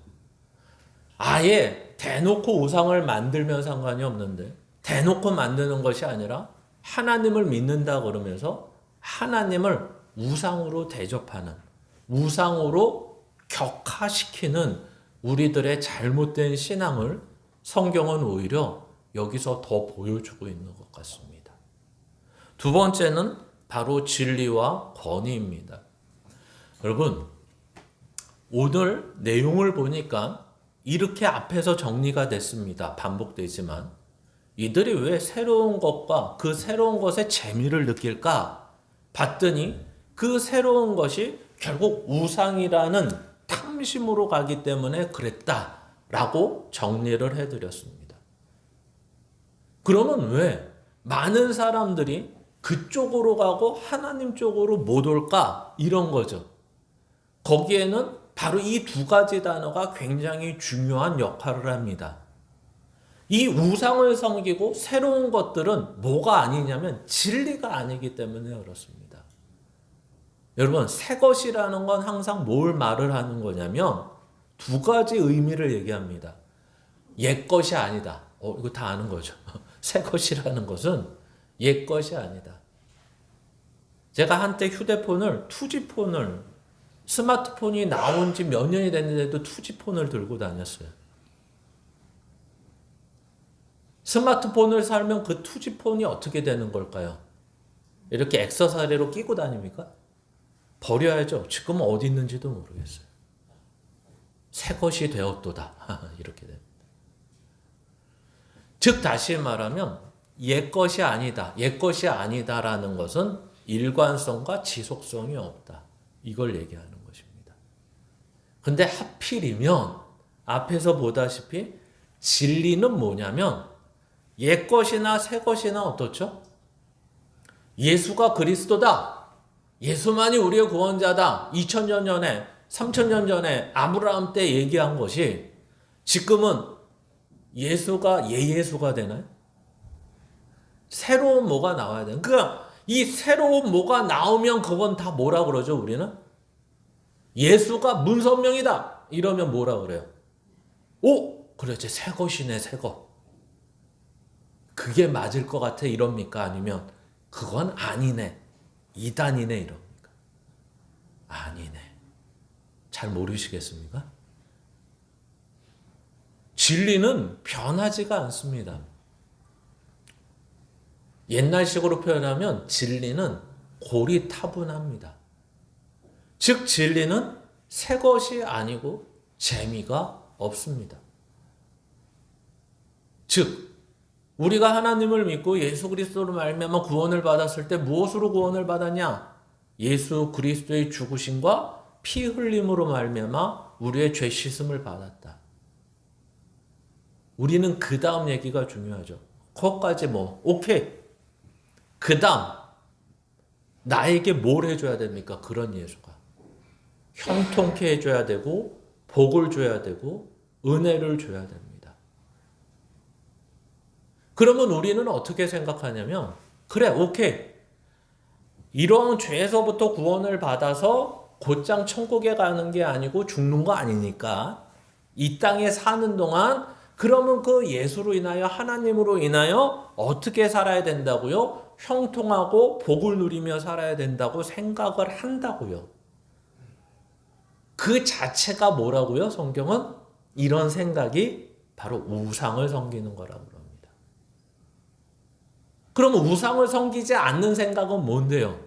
아예 대놓고 우상을 만들면 상관이 없는데 대놓고 만드는 것이 아니라 하나님을 믿는다 그러면서 하나님을 우상으로 대접하는 우상으로 격화시키는 우리들의 잘못된 신앙을 성경은 오히려 여기서 더 보여주고 있는 것 같습니다. 두 번째는 바로 진리와 권위입니다. 여러분, 오늘 내용을 보니까 이렇게 앞에서 정리가 됐습니다. 반복되지만 이들이 왜 새로운 것과 그 새로운 것의 재미를 느낄까? 봤더니 그 새로운 것이 결국 우상이라는 탐심으로 가기 때문에 그랬다라고 정리를 해드렸습니다. 그러면 왜 많은 사람들이 그쪽으로 가고 하나님 쪽으로 못 올까? 이런 거죠. 거기에는 바로 이 두 가지 단어가 굉장히 중요한 역할을 합니다. 이 우상을 섬기고 새로운 것들은 뭐가 아니냐면 진리가 아니기 때문에 그렇습니다. 여러분, 새 것이라는 건 항상 뭘 말을 하는 거냐면 두 가지 의미를 얘기합니다. 옛 것이 아니다. 이거 다 아는 거죠. 새 것이라는 것은 옛 것이 아니다. 제가 한때 휴대폰을, 투지폰을, 스마트폰이 나온 지 몇 년이 됐는데도 투지폰을 들고 다녔어요. 스마트폰을 살면 그 투지폰이 어떻게 되는 걸까요? 이렇게 액세서리로 끼고 다닙니까? 버려야죠. 지금은 어디 있는지도 모르겠어요. 새 것이 되었도다. 이렇게 됩니다. 즉 다시 말하면 옛 것이 아니다. 옛 것이 아니다라는 것은 일관성과 지속성이 없다. 이걸 얘기하는 것입니다. 근데 하필이면 앞에서 보다시피 진리는 뭐냐면 옛 것이나 새 것이나 어떻죠? 예수가 그리스도다. 예수만이 우리의 구원자다. 2000년 전에, 3000년 전에 아브라함 때 얘기한 것이 지금은 예수가 예수가 되나요? 새로운 뭐가 나와야 돼요. 그러니까 이 새로운 뭐가 나오면 그건 다 뭐라 그러죠, 우리는? 예수가 문선명이다. 이러면 뭐라 그래요? 그래, 새 것이네, 새 것. 그게 맞을 것 같아, 이럽니까? 아니면 그건 아니네, 이단이네, 이럽니까? 아니네. 잘 모르시겠습니까? 진리는 변하지가 않습니다. 옛날식으로 표현하면 진리는 고리타분합니다. 즉 진리는 새 것이 아니고 재미가 없습니다. 즉 우리가 하나님을 믿고 예수 그리스도로 말미암아 구원을 받았을 때 무엇으로 구원을 받았냐? 예수 그리스도의 죽으심과 피 흘림으로 말미암아 우리의 죄 씻음을 받았다. 우리는 그 다음 얘기가 중요하죠. 거기까지 오케이. 그 다음 나에게 뭘 해줘야 됩니까? 그런 예수가 형통케 해줘야 되고 복을 줘야 되고 은혜를 줘야 됩니다. 그러면 우리는 어떻게 생각하냐면 그래, 오케이. 이러한 죄에서부터 구원을 받아서 곧장 천국에 가는 게 아니고 죽는 거 아니니까 이 땅에 사는 동안 그러면 그 예수로 인하여 하나님으로 인하여 어떻게 살아야 된다고요? 형통하고 복을 누리며 살아야 된다고 생각을 한다고요. 그 자체가 뭐라고요? 성경은 이런 생각이 바로 우상을 섬기는 거라고 합니다. 그러면 우상을 섬기지 않는 생각은 뭔데요?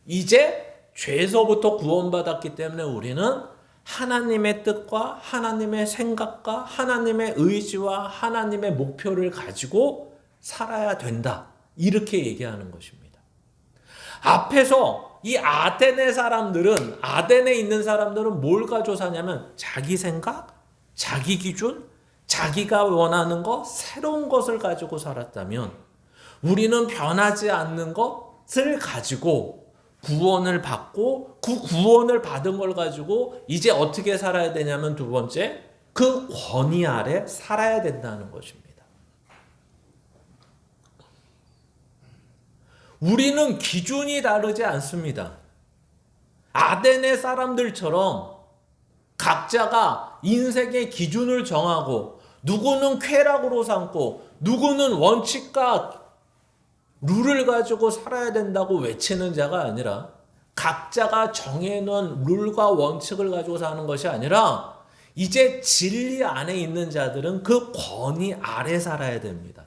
이제 죄에서부터 구원받았기 때문에 우리는 하나님의 뜻과 하나님의 생각과 하나님의 의지와 하나님의 목표를 가지고 살아야 된다. 이렇게 얘기하는 것입니다. 앞에서 이 아덴에 있는 사람들은 뭘 가지고 사냐면 자기 생각, 자기 기준, 자기가 원하는 것, 새로운 것을 가지고 살았다면 우리는 변하지 않는 것을 가지고 구원을 받고 그 구원을 받은 걸 가지고 이제 어떻게 살아야 되냐면 두 번째, 그 권위 아래 살아야 된다는 것입니다. 우리는 기준이 다르지 않습니다. 아덴의 사람들처럼 각자가 인생의 기준을 정하고 누구는 쾌락으로 삼고 누구는 원칙과 룰을 가지고 살아야 된다고 외치는 자가 아니라 각자가 정해놓은 룰과 원칙을 가지고 사는 것이 아니라 이제 진리 안에 있는 자들은 그 권위 아래 살아야 됩니다.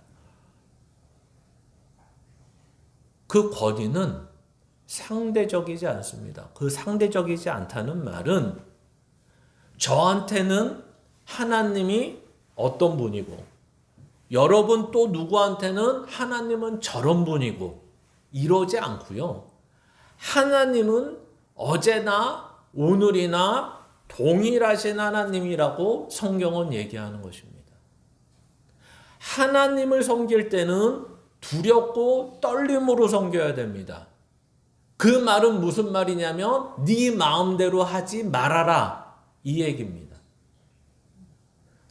그 권위는 상대적이지 않습니다. 그 상대적이지 않다는 말은 저한테는 하나님이 어떤 분이고 여러분 또 누구한테는 하나님은 저런 분이고 이러지 않고요. 하나님은 어제나 오늘이나 동일하신 하나님이라고 성경은 얘기하는 것입니다. 하나님을 섬길 때는 두렵고 떨림으로 섬겨야 됩니다. 그 말은 무슨 말이냐면 네 마음대로 하지 말아라 이 얘기입니다.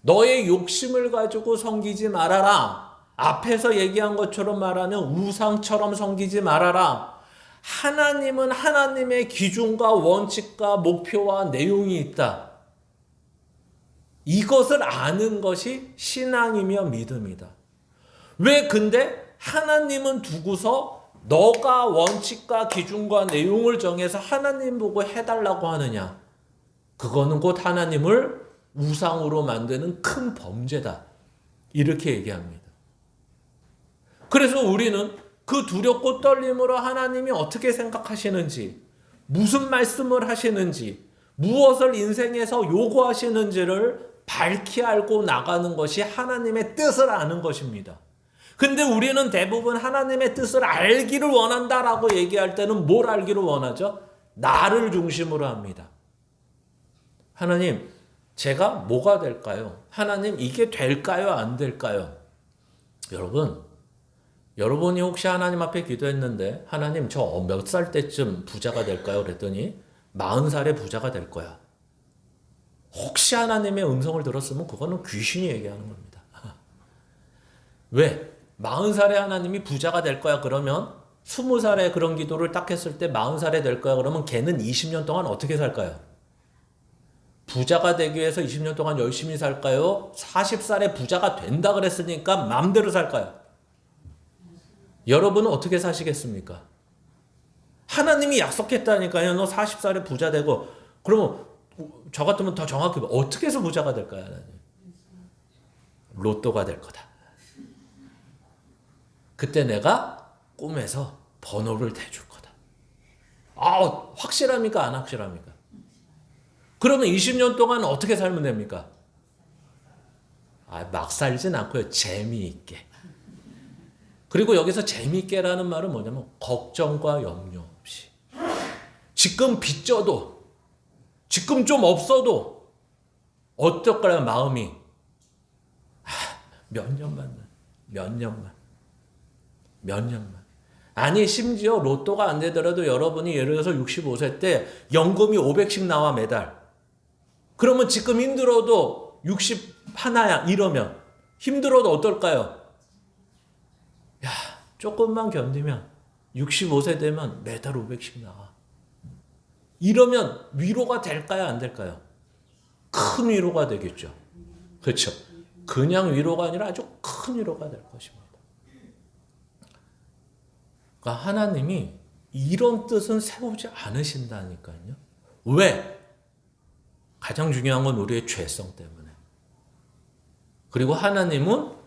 너의 욕심을 가지고 섬기지 말아라. 앞에서 얘기한 것처럼 말하면 우상처럼 섬기지 말아라. 하나님은 하나님의 기준과 원칙과 목표와 내용이 있다. 이것을 아는 것이 신앙이며 믿음이다. 왜 근데 하나님은 두고서 너가 원칙과 기준과 내용을 정해서 하나님 보고 해달라고 하느냐? 그거는 곧 하나님을 우상으로 만드는 큰 범죄다. 이렇게 얘기합니다. 그래서 우리는 그 두렵고 떨림으로 하나님이 어떻게 생각하시는지, 무슨 말씀을 하시는지, 무엇을 인생에서 요구하시는지를 밝히 알고 나가는 것이 하나님의 뜻을 아는 것입니다. 근데 우리는 대부분 하나님의 뜻을 알기를 원한다라고 얘기할 때는 뭘 알기를 원하죠? 나를 중심으로 합니다. 하나님, 제가 뭐가 될까요? 하나님, 이게 될까요? 안 될까요? 여러분이 혹시 하나님 앞에 기도했는데 하나님, 저 몇 살 때쯤 부자가 될까요? 그랬더니 40살에 부자가 될 거야. 혹시 하나님의 음성을 들었으면 그거는 귀신이 얘기하는 겁니다. 왜? 40살에 하나님이 부자가 될 거야 그러면 20살에 그런 기도를 딱 했을 때 40살에 될 거야 그러면 걔는 20년 동안 어떻게 살까요? 부자가 되기 위해서 20년 동안 열심히 살까요? 40살에 부자가 된다 그랬으니까 마음대로 살까요? 여러분은 어떻게 사시겠습니까? 하나님이 약속했다니까요. 너 40살에 부자 되고. 그러면 저 같으면 더 정확히 어떻게 해서 부자가 될까요? 하나님? 로또가 될 거다. 그때 내가 꿈에서 번호를 대줄 거다. 확실합니까? 안 확실합니까? 그러면 20년 동안 어떻게 살면 됩니까? 막 살진 않고요. 재미있게. 그리고 여기서 재미있게라는 말은 뭐냐면 걱정과 염려 없이. 지금 빚져도, 지금 좀 없어도 어떨까요? 마음이. 몇 년만. 아니 심지어 로또가 안 되더라도 여러분이 예를 들어서 65세 때 연금이 500씩 나와 매달. 그러면 지금 힘들어도 60 하나야 이러면 힘들어도 어떨까요? 조금만 견디면 65세 되면 매달 500씩 나와. 이러면 위로가 될까요? 안 될까요? 큰 위로가 되겠죠. 그렇죠? 그냥 위로가 아니라 아주 큰 위로가 될 것입니다. 그러니까 하나님이 이런 뜻은 세우지 않으신다니까요. 왜? 가장 중요한 건 우리의 죄성 때문에. 그리고 하나님은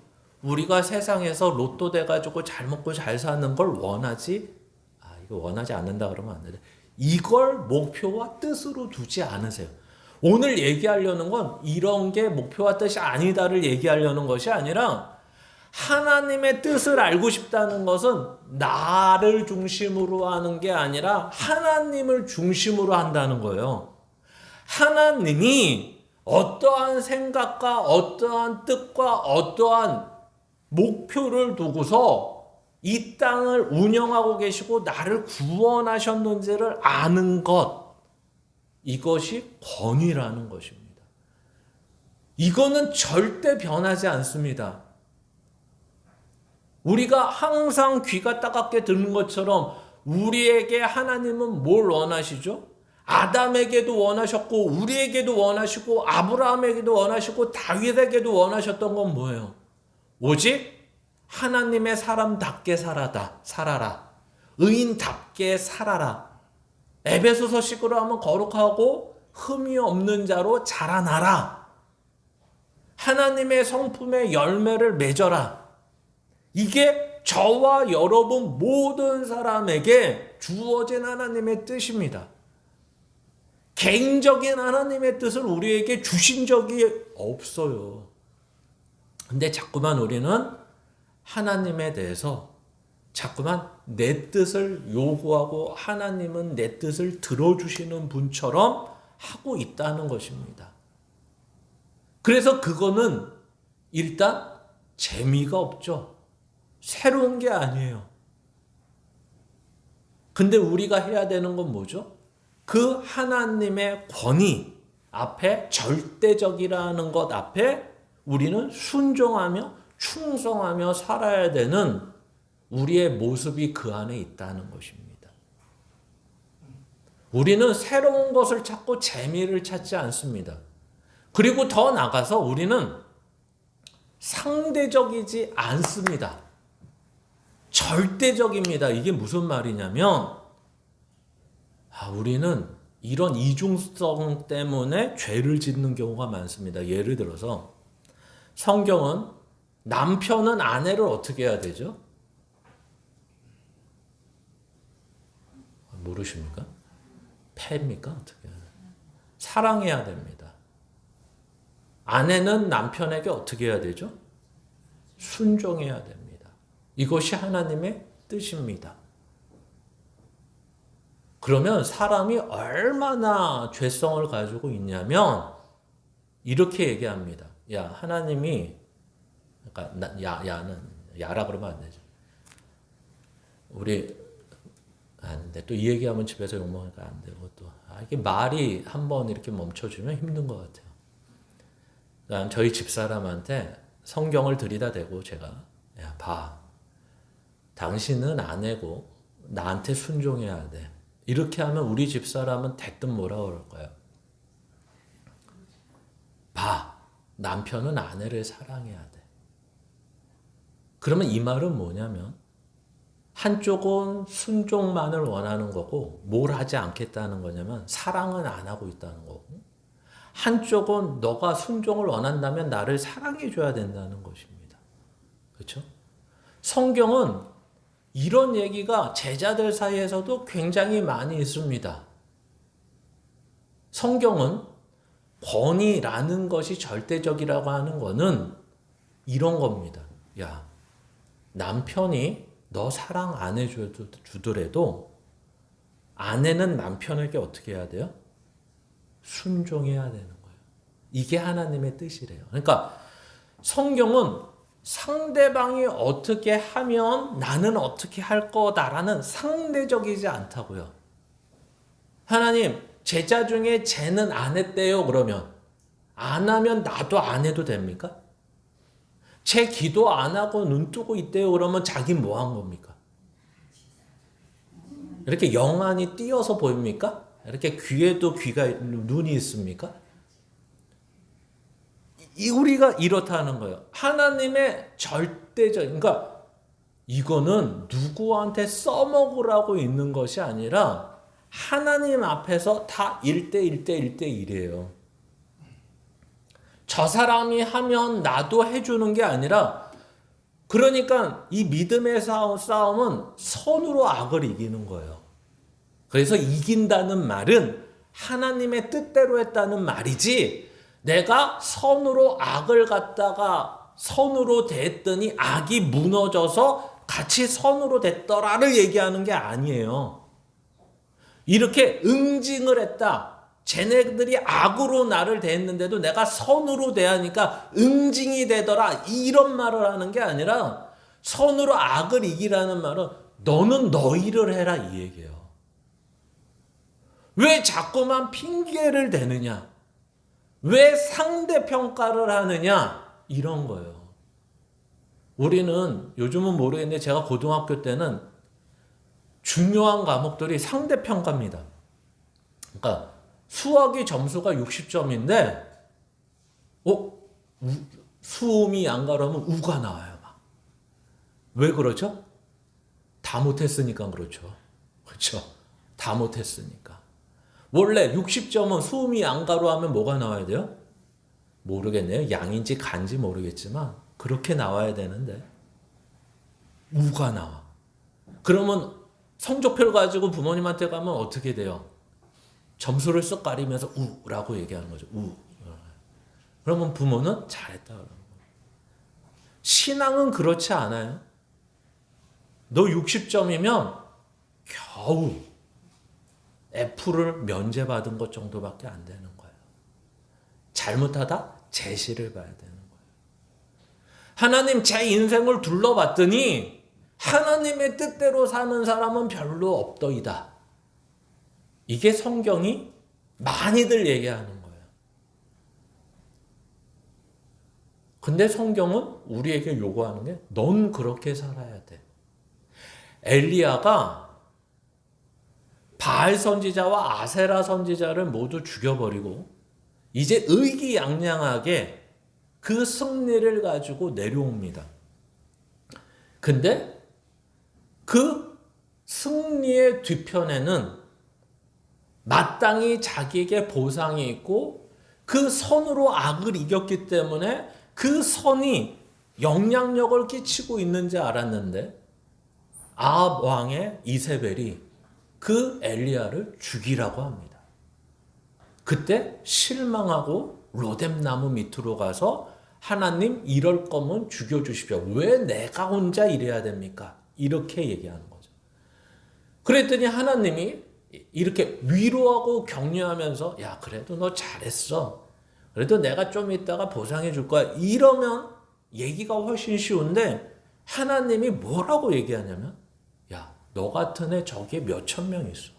우리가 세상에서 로또 돼가지고 잘 먹고 잘 사는 걸 이거 원하지 않는다 그러면 안 돼. 이걸 목표와 뜻으로 두지 않으세요. 오늘 얘기하려는 건 이런 게 목표와 뜻이 아니다를 얘기하려는 것이 아니라 하나님의 뜻을 알고 싶다는 것은 나를 중심으로 하는 게 아니라 하나님을 중심으로 한다는 거예요. 하나님이 어떠한 생각과 어떠한 뜻과 어떠한 목표를 두고서 이 땅을 운영하고 계시고 나를 구원하셨는지를 아는 것, 이것이 권위라는 것입니다. 이거는 절대 변하지 않습니다. 우리가 항상 귀가 따갑게 듣는 것처럼 우리에게 하나님은 뭘 원하시죠? 아담에게도 원하셨고 우리에게도 원하시고 아브라함에게도 원하시고 다윗에게도 원하셨던 건 뭐예요? 오직 하나님의 사람답게 살아라. 의인답게 살아라. 에베소서식으로 하면 거룩하고 흠이 없는 자로 자라나라. 하나님의 성품의 열매를 맺어라. 이게 저와 여러분 모든 사람에게 주어진 하나님의 뜻입니다. 개인적인 하나님의 뜻을 우리에게 주신 적이 없어요. 근데 자꾸만 우리는 하나님에 대해서 자꾸만 내 뜻을 요구하고 하나님은 내 뜻을 들어주시는 분처럼 하고 있다는 것입니다. 그래서 그거는 일단 재미가 없죠. 새로운 게 아니에요. 근데 우리가 해야 되는 건 뭐죠? 그 하나님의 권위 앞에, 절대적이라는 것 앞에 우리는 순종하며 충성하며 살아야 되는 우리의 모습이 그 안에 있다는 것입니다. 우리는 새로운 것을 찾고 재미를 찾지 않습니다. 그리고 더 나가서 우리는 상대적이지 않습니다. 절대적입니다. 이게 무슨 말이냐면 우리는 이런 이중성 때문에 죄를 짓는 경우가 많습니다. 예를 들어서 성경은 남편은 아내를 어떻게 해야 되죠? 모르십니까? 패입니까? 어떻게 해야 돼요? 사랑해야 됩니다. 아내는 남편에게 어떻게 해야 되죠? 순종해야 됩니다. 이것이 하나님의 뜻입니다. 그러면 사람이 얼마나 죄성을 가지고 있냐면 이렇게 얘기합니다. 야, 하나님이 그러니까 야는 야라 그러면 안 되죠. 우리 근데 또 이 얘기하면 집에서 욕먹으니까 안 되고 또 이게 말이 한번 이렇게 멈춰주면 힘든 것 같아요. 그러니까 저희 집사람한테 성경을 들이다 대고 제가 야, 봐. 당신은 아내고 나한테 순종해야 돼. 이렇게 하면 우리 집사람은 대뜸 뭐라 그럴까요? 봐. 남편은 아내를 사랑해야 돼. 그러면 이 말은 뭐냐면 한쪽은 순종만을 원하는 거고 뭘 하지 않겠다는 거냐면 사랑은 안 하고 있다는 거고 한쪽은 너가 순종을 원한다면 나를 사랑해 줘야 된다는 것입니다. 그렇죠? 성경은 이런 얘기가 제자들 사이에서도 굉장히 많이 있습니다. 성경은 권위라는 것이 절대적이라고 하는 거는 이런 겁니다. 야, 남편이 너 사랑 안 해주더라도 아내는 남편에게 어떻게 해야 돼요? 순종해야 되는 거예요. 이게 하나님의 뜻이래요. 그러니까 성경은 상대방이 어떻게 하면 나는 어떻게 할 거다라는 상대적이지 않다고요. 하나님, 제자 중에 쟤는 안 했대요. 그러면 안 하면 나도 안 해도 됩니까? 제 기도 안 하고 눈 뜨고 있대요. 그러면 자기 뭐 한 겁니까? 이렇게 영안이 띄어서 보입니까? 이렇게 귀에도 눈이 있습니까? 우리가 이렇다는 거예요. 하나님의 절대적, 그러니까 이거는 누구한테 써먹으라고 있는 것이 아니라 하나님 앞에서 다 1대1대1대1이에요. 저 사람이 하면 나도 해주는 게 아니라 그러니까 이 믿음의 싸움은 선으로 악을 이기는 거예요. 그래서 이긴다는 말은 하나님의 뜻대로 했다는 말이지 내가 선으로 악을 갖다가 선으로 대했더니 악이 무너져서 같이 선으로 됐더라를 얘기하는 게 아니에요. 이렇게 응징을 했다. 쟤네들이 악으로 나를 대했는데도 내가 선으로 대하니까 응징이 되더라. 이런 말을 하는 게 아니라 선으로 악을 이기라는 말은 너는 너희를 해라 이 얘기예요. 왜 자꾸만 핑계를 대느냐? 왜 상대평가를 하느냐? 이런 거예요. 우리는 요즘은 모르겠는데 제가 고등학교 때는 중요한 과목들이 상대평가입니다. 그러니까 수학이 점수가 60점인데 수음이 안 가려면 우가 나와요. 막. 왜 그러죠? 다 못했으니까 그렇죠. 그렇죠? 다 못했으니까. 원래 60점은 수음이 안 가로 하면 뭐가 나와야 돼요? 모르겠네요. 양인지 간지 모르겠지만 그렇게 나와야 되는데 우가 나와. 그러면 성적표를 가지고 부모님한테 가면 어떻게 돼요? 점수를 쓱 가리면서 우라고 얘기하는 거죠. 우. 그러면 부모는 잘했다. 신앙은 그렇지 않아요. 너 60점이면 겨우 F를 면제받은 것 정도밖에 안 되는 거예요. 잘못하다 제시를 봐야 되는 거예요. 하나님 제 인생을 둘러봤더니 하나님의 뜻대로 사는 사람은 별로 없더이다. 이게 성경이 많이들 얘기하는 거예요. 근데 성경은 우리에게 요구하는 게 넌 그렇게 살아야 돼. 엘리야가 바알 선지자와 아세라 선지자를 모두 죽여버리고 이제 의기양양하게 그 승리를 가지고 내려옵니다. 근데 그 승리의 뒤편에는 마땅히 자기에게 보상이 있고 그 선으로 악을 이겼기 때문에 그 선이 영향력을 끼치고 있는지 알았는데 아합 왕의 이세벨이 그 엘리야를 죽이라고 합니다. 그때 실망하고 로뎀나무 밑으로 가서 하나님 이럴 거면 죽여주십시오. 왜 내가 혼자 이래야 됩니까? 이렇게 얘기하는 거죠. 그랬더니 하나님이 이렇게 위로하고 격려하면서 야 그래도 너 잘했어. 그래도 내가 좀 이따가 보상해 줄 거야. 이러면 얘기가 훨씬 쉬운데 하나님이 뭐라고 얘기하냐면 야 너 같은 애 저기에 몇천 명 있어.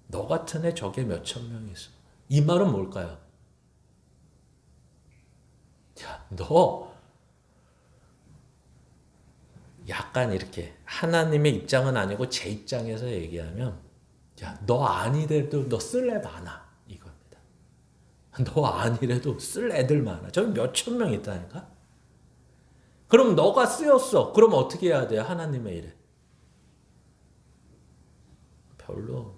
너 같은 애 저기에 몇천 명 있어. 이 말은 뭘까요? 야, 너 약간 이렇게 하나님의 입장은 아니고 제 입장에서 얘기하면 야, 너 아니래도 너 쓸 애 많아 이겁니다. 너 아니래도 쓸 애들 많아. 저기 몇천 명 있다니까. 그럼 너가 쓰였어. 그럼 어떻게 해야 돼요? 하나님의 일에. 별로.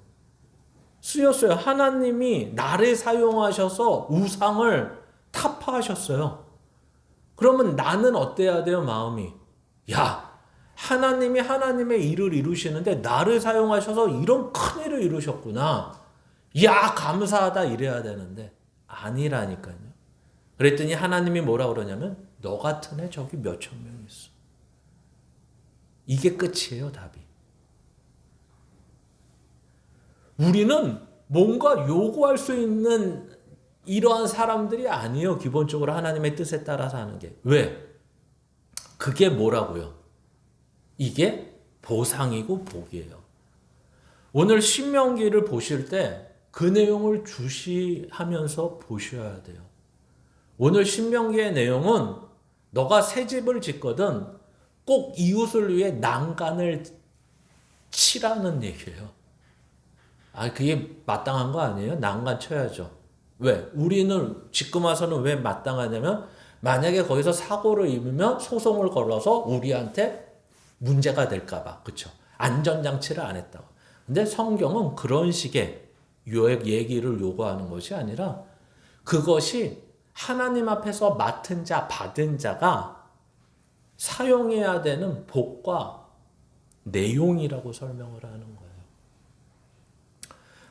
쓰였어요. 하나님이 나를 사용하셔서 우상을 타파하셨어요. 그러면 나는 어때야 돼요? 마음이. 야, 하나님이 하나님의 일을 이루시는데 나를 사용하셔서 이런 큰 일을 이루셨구나. 야, 감사하다 이래야 되는데 아니라니까요. 그랬더니 하나님이 뭐라 그러냐면 너 같은 애 저기 몇천 명 있어. 이게 끝이에요, 답이. 우리는 뭔가 요구할 수 있는 이러한 사람들이 아니에요. 기본적으로 하나님의 뜻에 따라서 하는 게. 왜? 그게 뭐라고요? 이게 보상이고 복이에요. 오늘 신명기를 보실 때 그 내용을 주시하면서 보셔야 돼요. 오늘 신명기의 내용은 너가 새 집을 짓거든 꼭 이웃을 위해 난간을 치라는 얘기예요. 아, 그게 마땅한 거 아니에요? 난간 쳐야죠. 왜? 우리는 지금 와서는 왜 마땅하냐면 만약에 거기서 사고를 입으면 소송을 걸어서 우리한테 문제가 될까 봐. 그렇죠? 안전장치를 안 했다고. 근데 성경은 그런 식의 얘기를 요구하는 것이 아니라 그것이 하나님 앞에서 맡은 자, 받은 자가 사용해야 되는 복과 내용이라고 설명을 하는 거예요.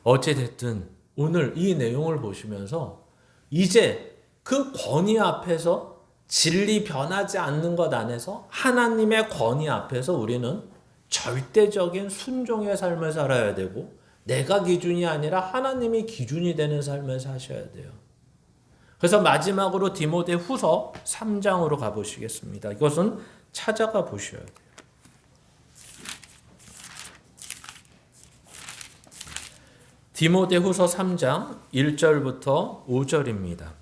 어찌됐든 오늘 이 내용을 보시면서 이제 그 권위 앞에서 진리 변하지 않는 것 안에서 하나님의 권위 앞에서 우리는 절대적인 순종의 삶을 살아야 되고 내가 기준이 아니라 하나님이 기준이 되는 삶을 사셔야 돼요. 그래서 마지막으로 디모데 후서 3장으로 가보시겠습니다. 이것은 찾아가 보셔야 돼요. 디모데 후서 3장 1절부터 5절입니다.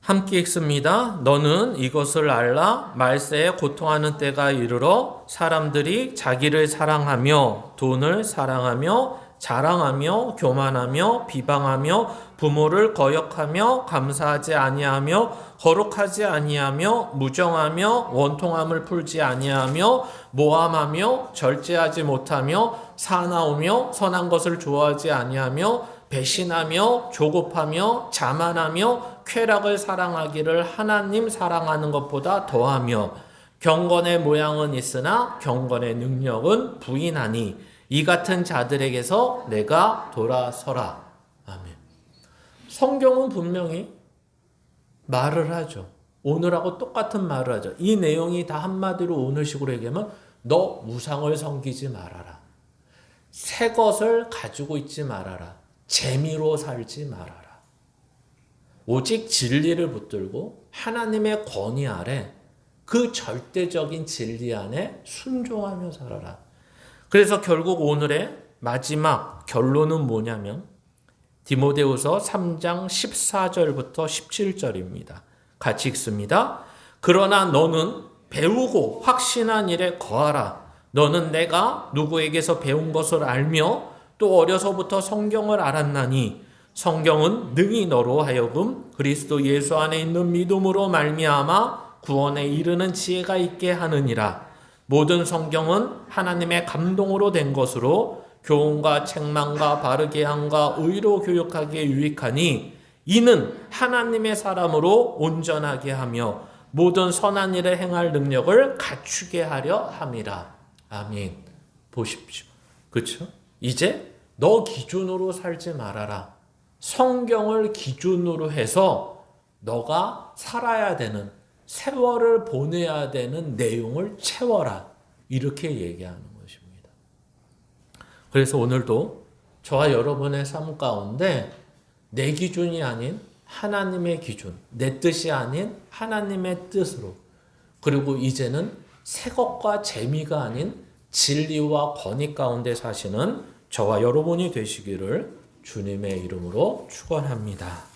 함께 읽습니다. 너는 이것을 알라. 말세에 고통하는 때가 이르러 사람들이 자기를 사랑하며 돈을 사랑하며 자랑하며 교만하며 비방하며 부모를 거역하며 감사하지 아니하며 거룩하지 아니하며 무정하며 원통함을 풀지 아니하며 모함하며 절제하지 못하며 사나우며 선한 것을 좋아하지 아니하며 배신하며 조급하며 자만하며 쾌락을 사랑하기를 하나님 사랑하는 것보다 더하며 경건의 모양은 있으나 경건의 능력은 부인하니 이 같은 자들에게서 내가 돌아서라. 아멘. 성경은 분명히 말을 하죠. 오늘하고 똑같은 말을 하죠. 이 내용이 다 한마디로 오늘식으로 얘기하면 너 우상을 섬기지 말아라. 새 것을 가지고 있지 말아라. 재미로 살지 말아라. 오직 진리를 붙들고 하나님의 권위 아래 그 절대적인 진리 안에 순종하며 살아라. 그래서 결국 오늘의 마지막 결론은 뭐냐면 디모데후서 3장 14절부터 17절입니다. 같이 읽습니다. 그러나 너는 배우고 확신한 일에 거하라. 너는 내가 누구에게서 배운 것을 알며 또 어려서부터 성경을 알았나니 성경은 능히 너로 하여금 그리스도 예수 안에 있는 믿음으로 말미암아 구원에 이르는 지혜가 있게 하느니라. 모든 성경은 하나님의 감동으로 된 것으로 교훈과 책망과 바르게 함과 의로 교육하기에 유익하니 이는 하나님의 사람으로 온전하게 하며 모든 선한 일을 행할 능력을 갖추게 하려 함이라. 아멘. 보십시오. 그렇죠? 이제 너 기준으로 살지 말아라. 성경을 기준으로 해서 너가 살아야 되는 세월을 보내야 되는 내용을 채워라. 이렇게 얘기하는 것입니다. 그래서 오늘도 저와 여러분의 삶 가운데 내 기준이 아닌 하나님의 기준, 내 뜻이 아닌 하나님의 뜻으로, 그리고 이제는 새 것과 재미가 아닌 진리와 권위 가운데 사시는 저와 여러분이 되시기를 주님의 이름으로 축원합니다.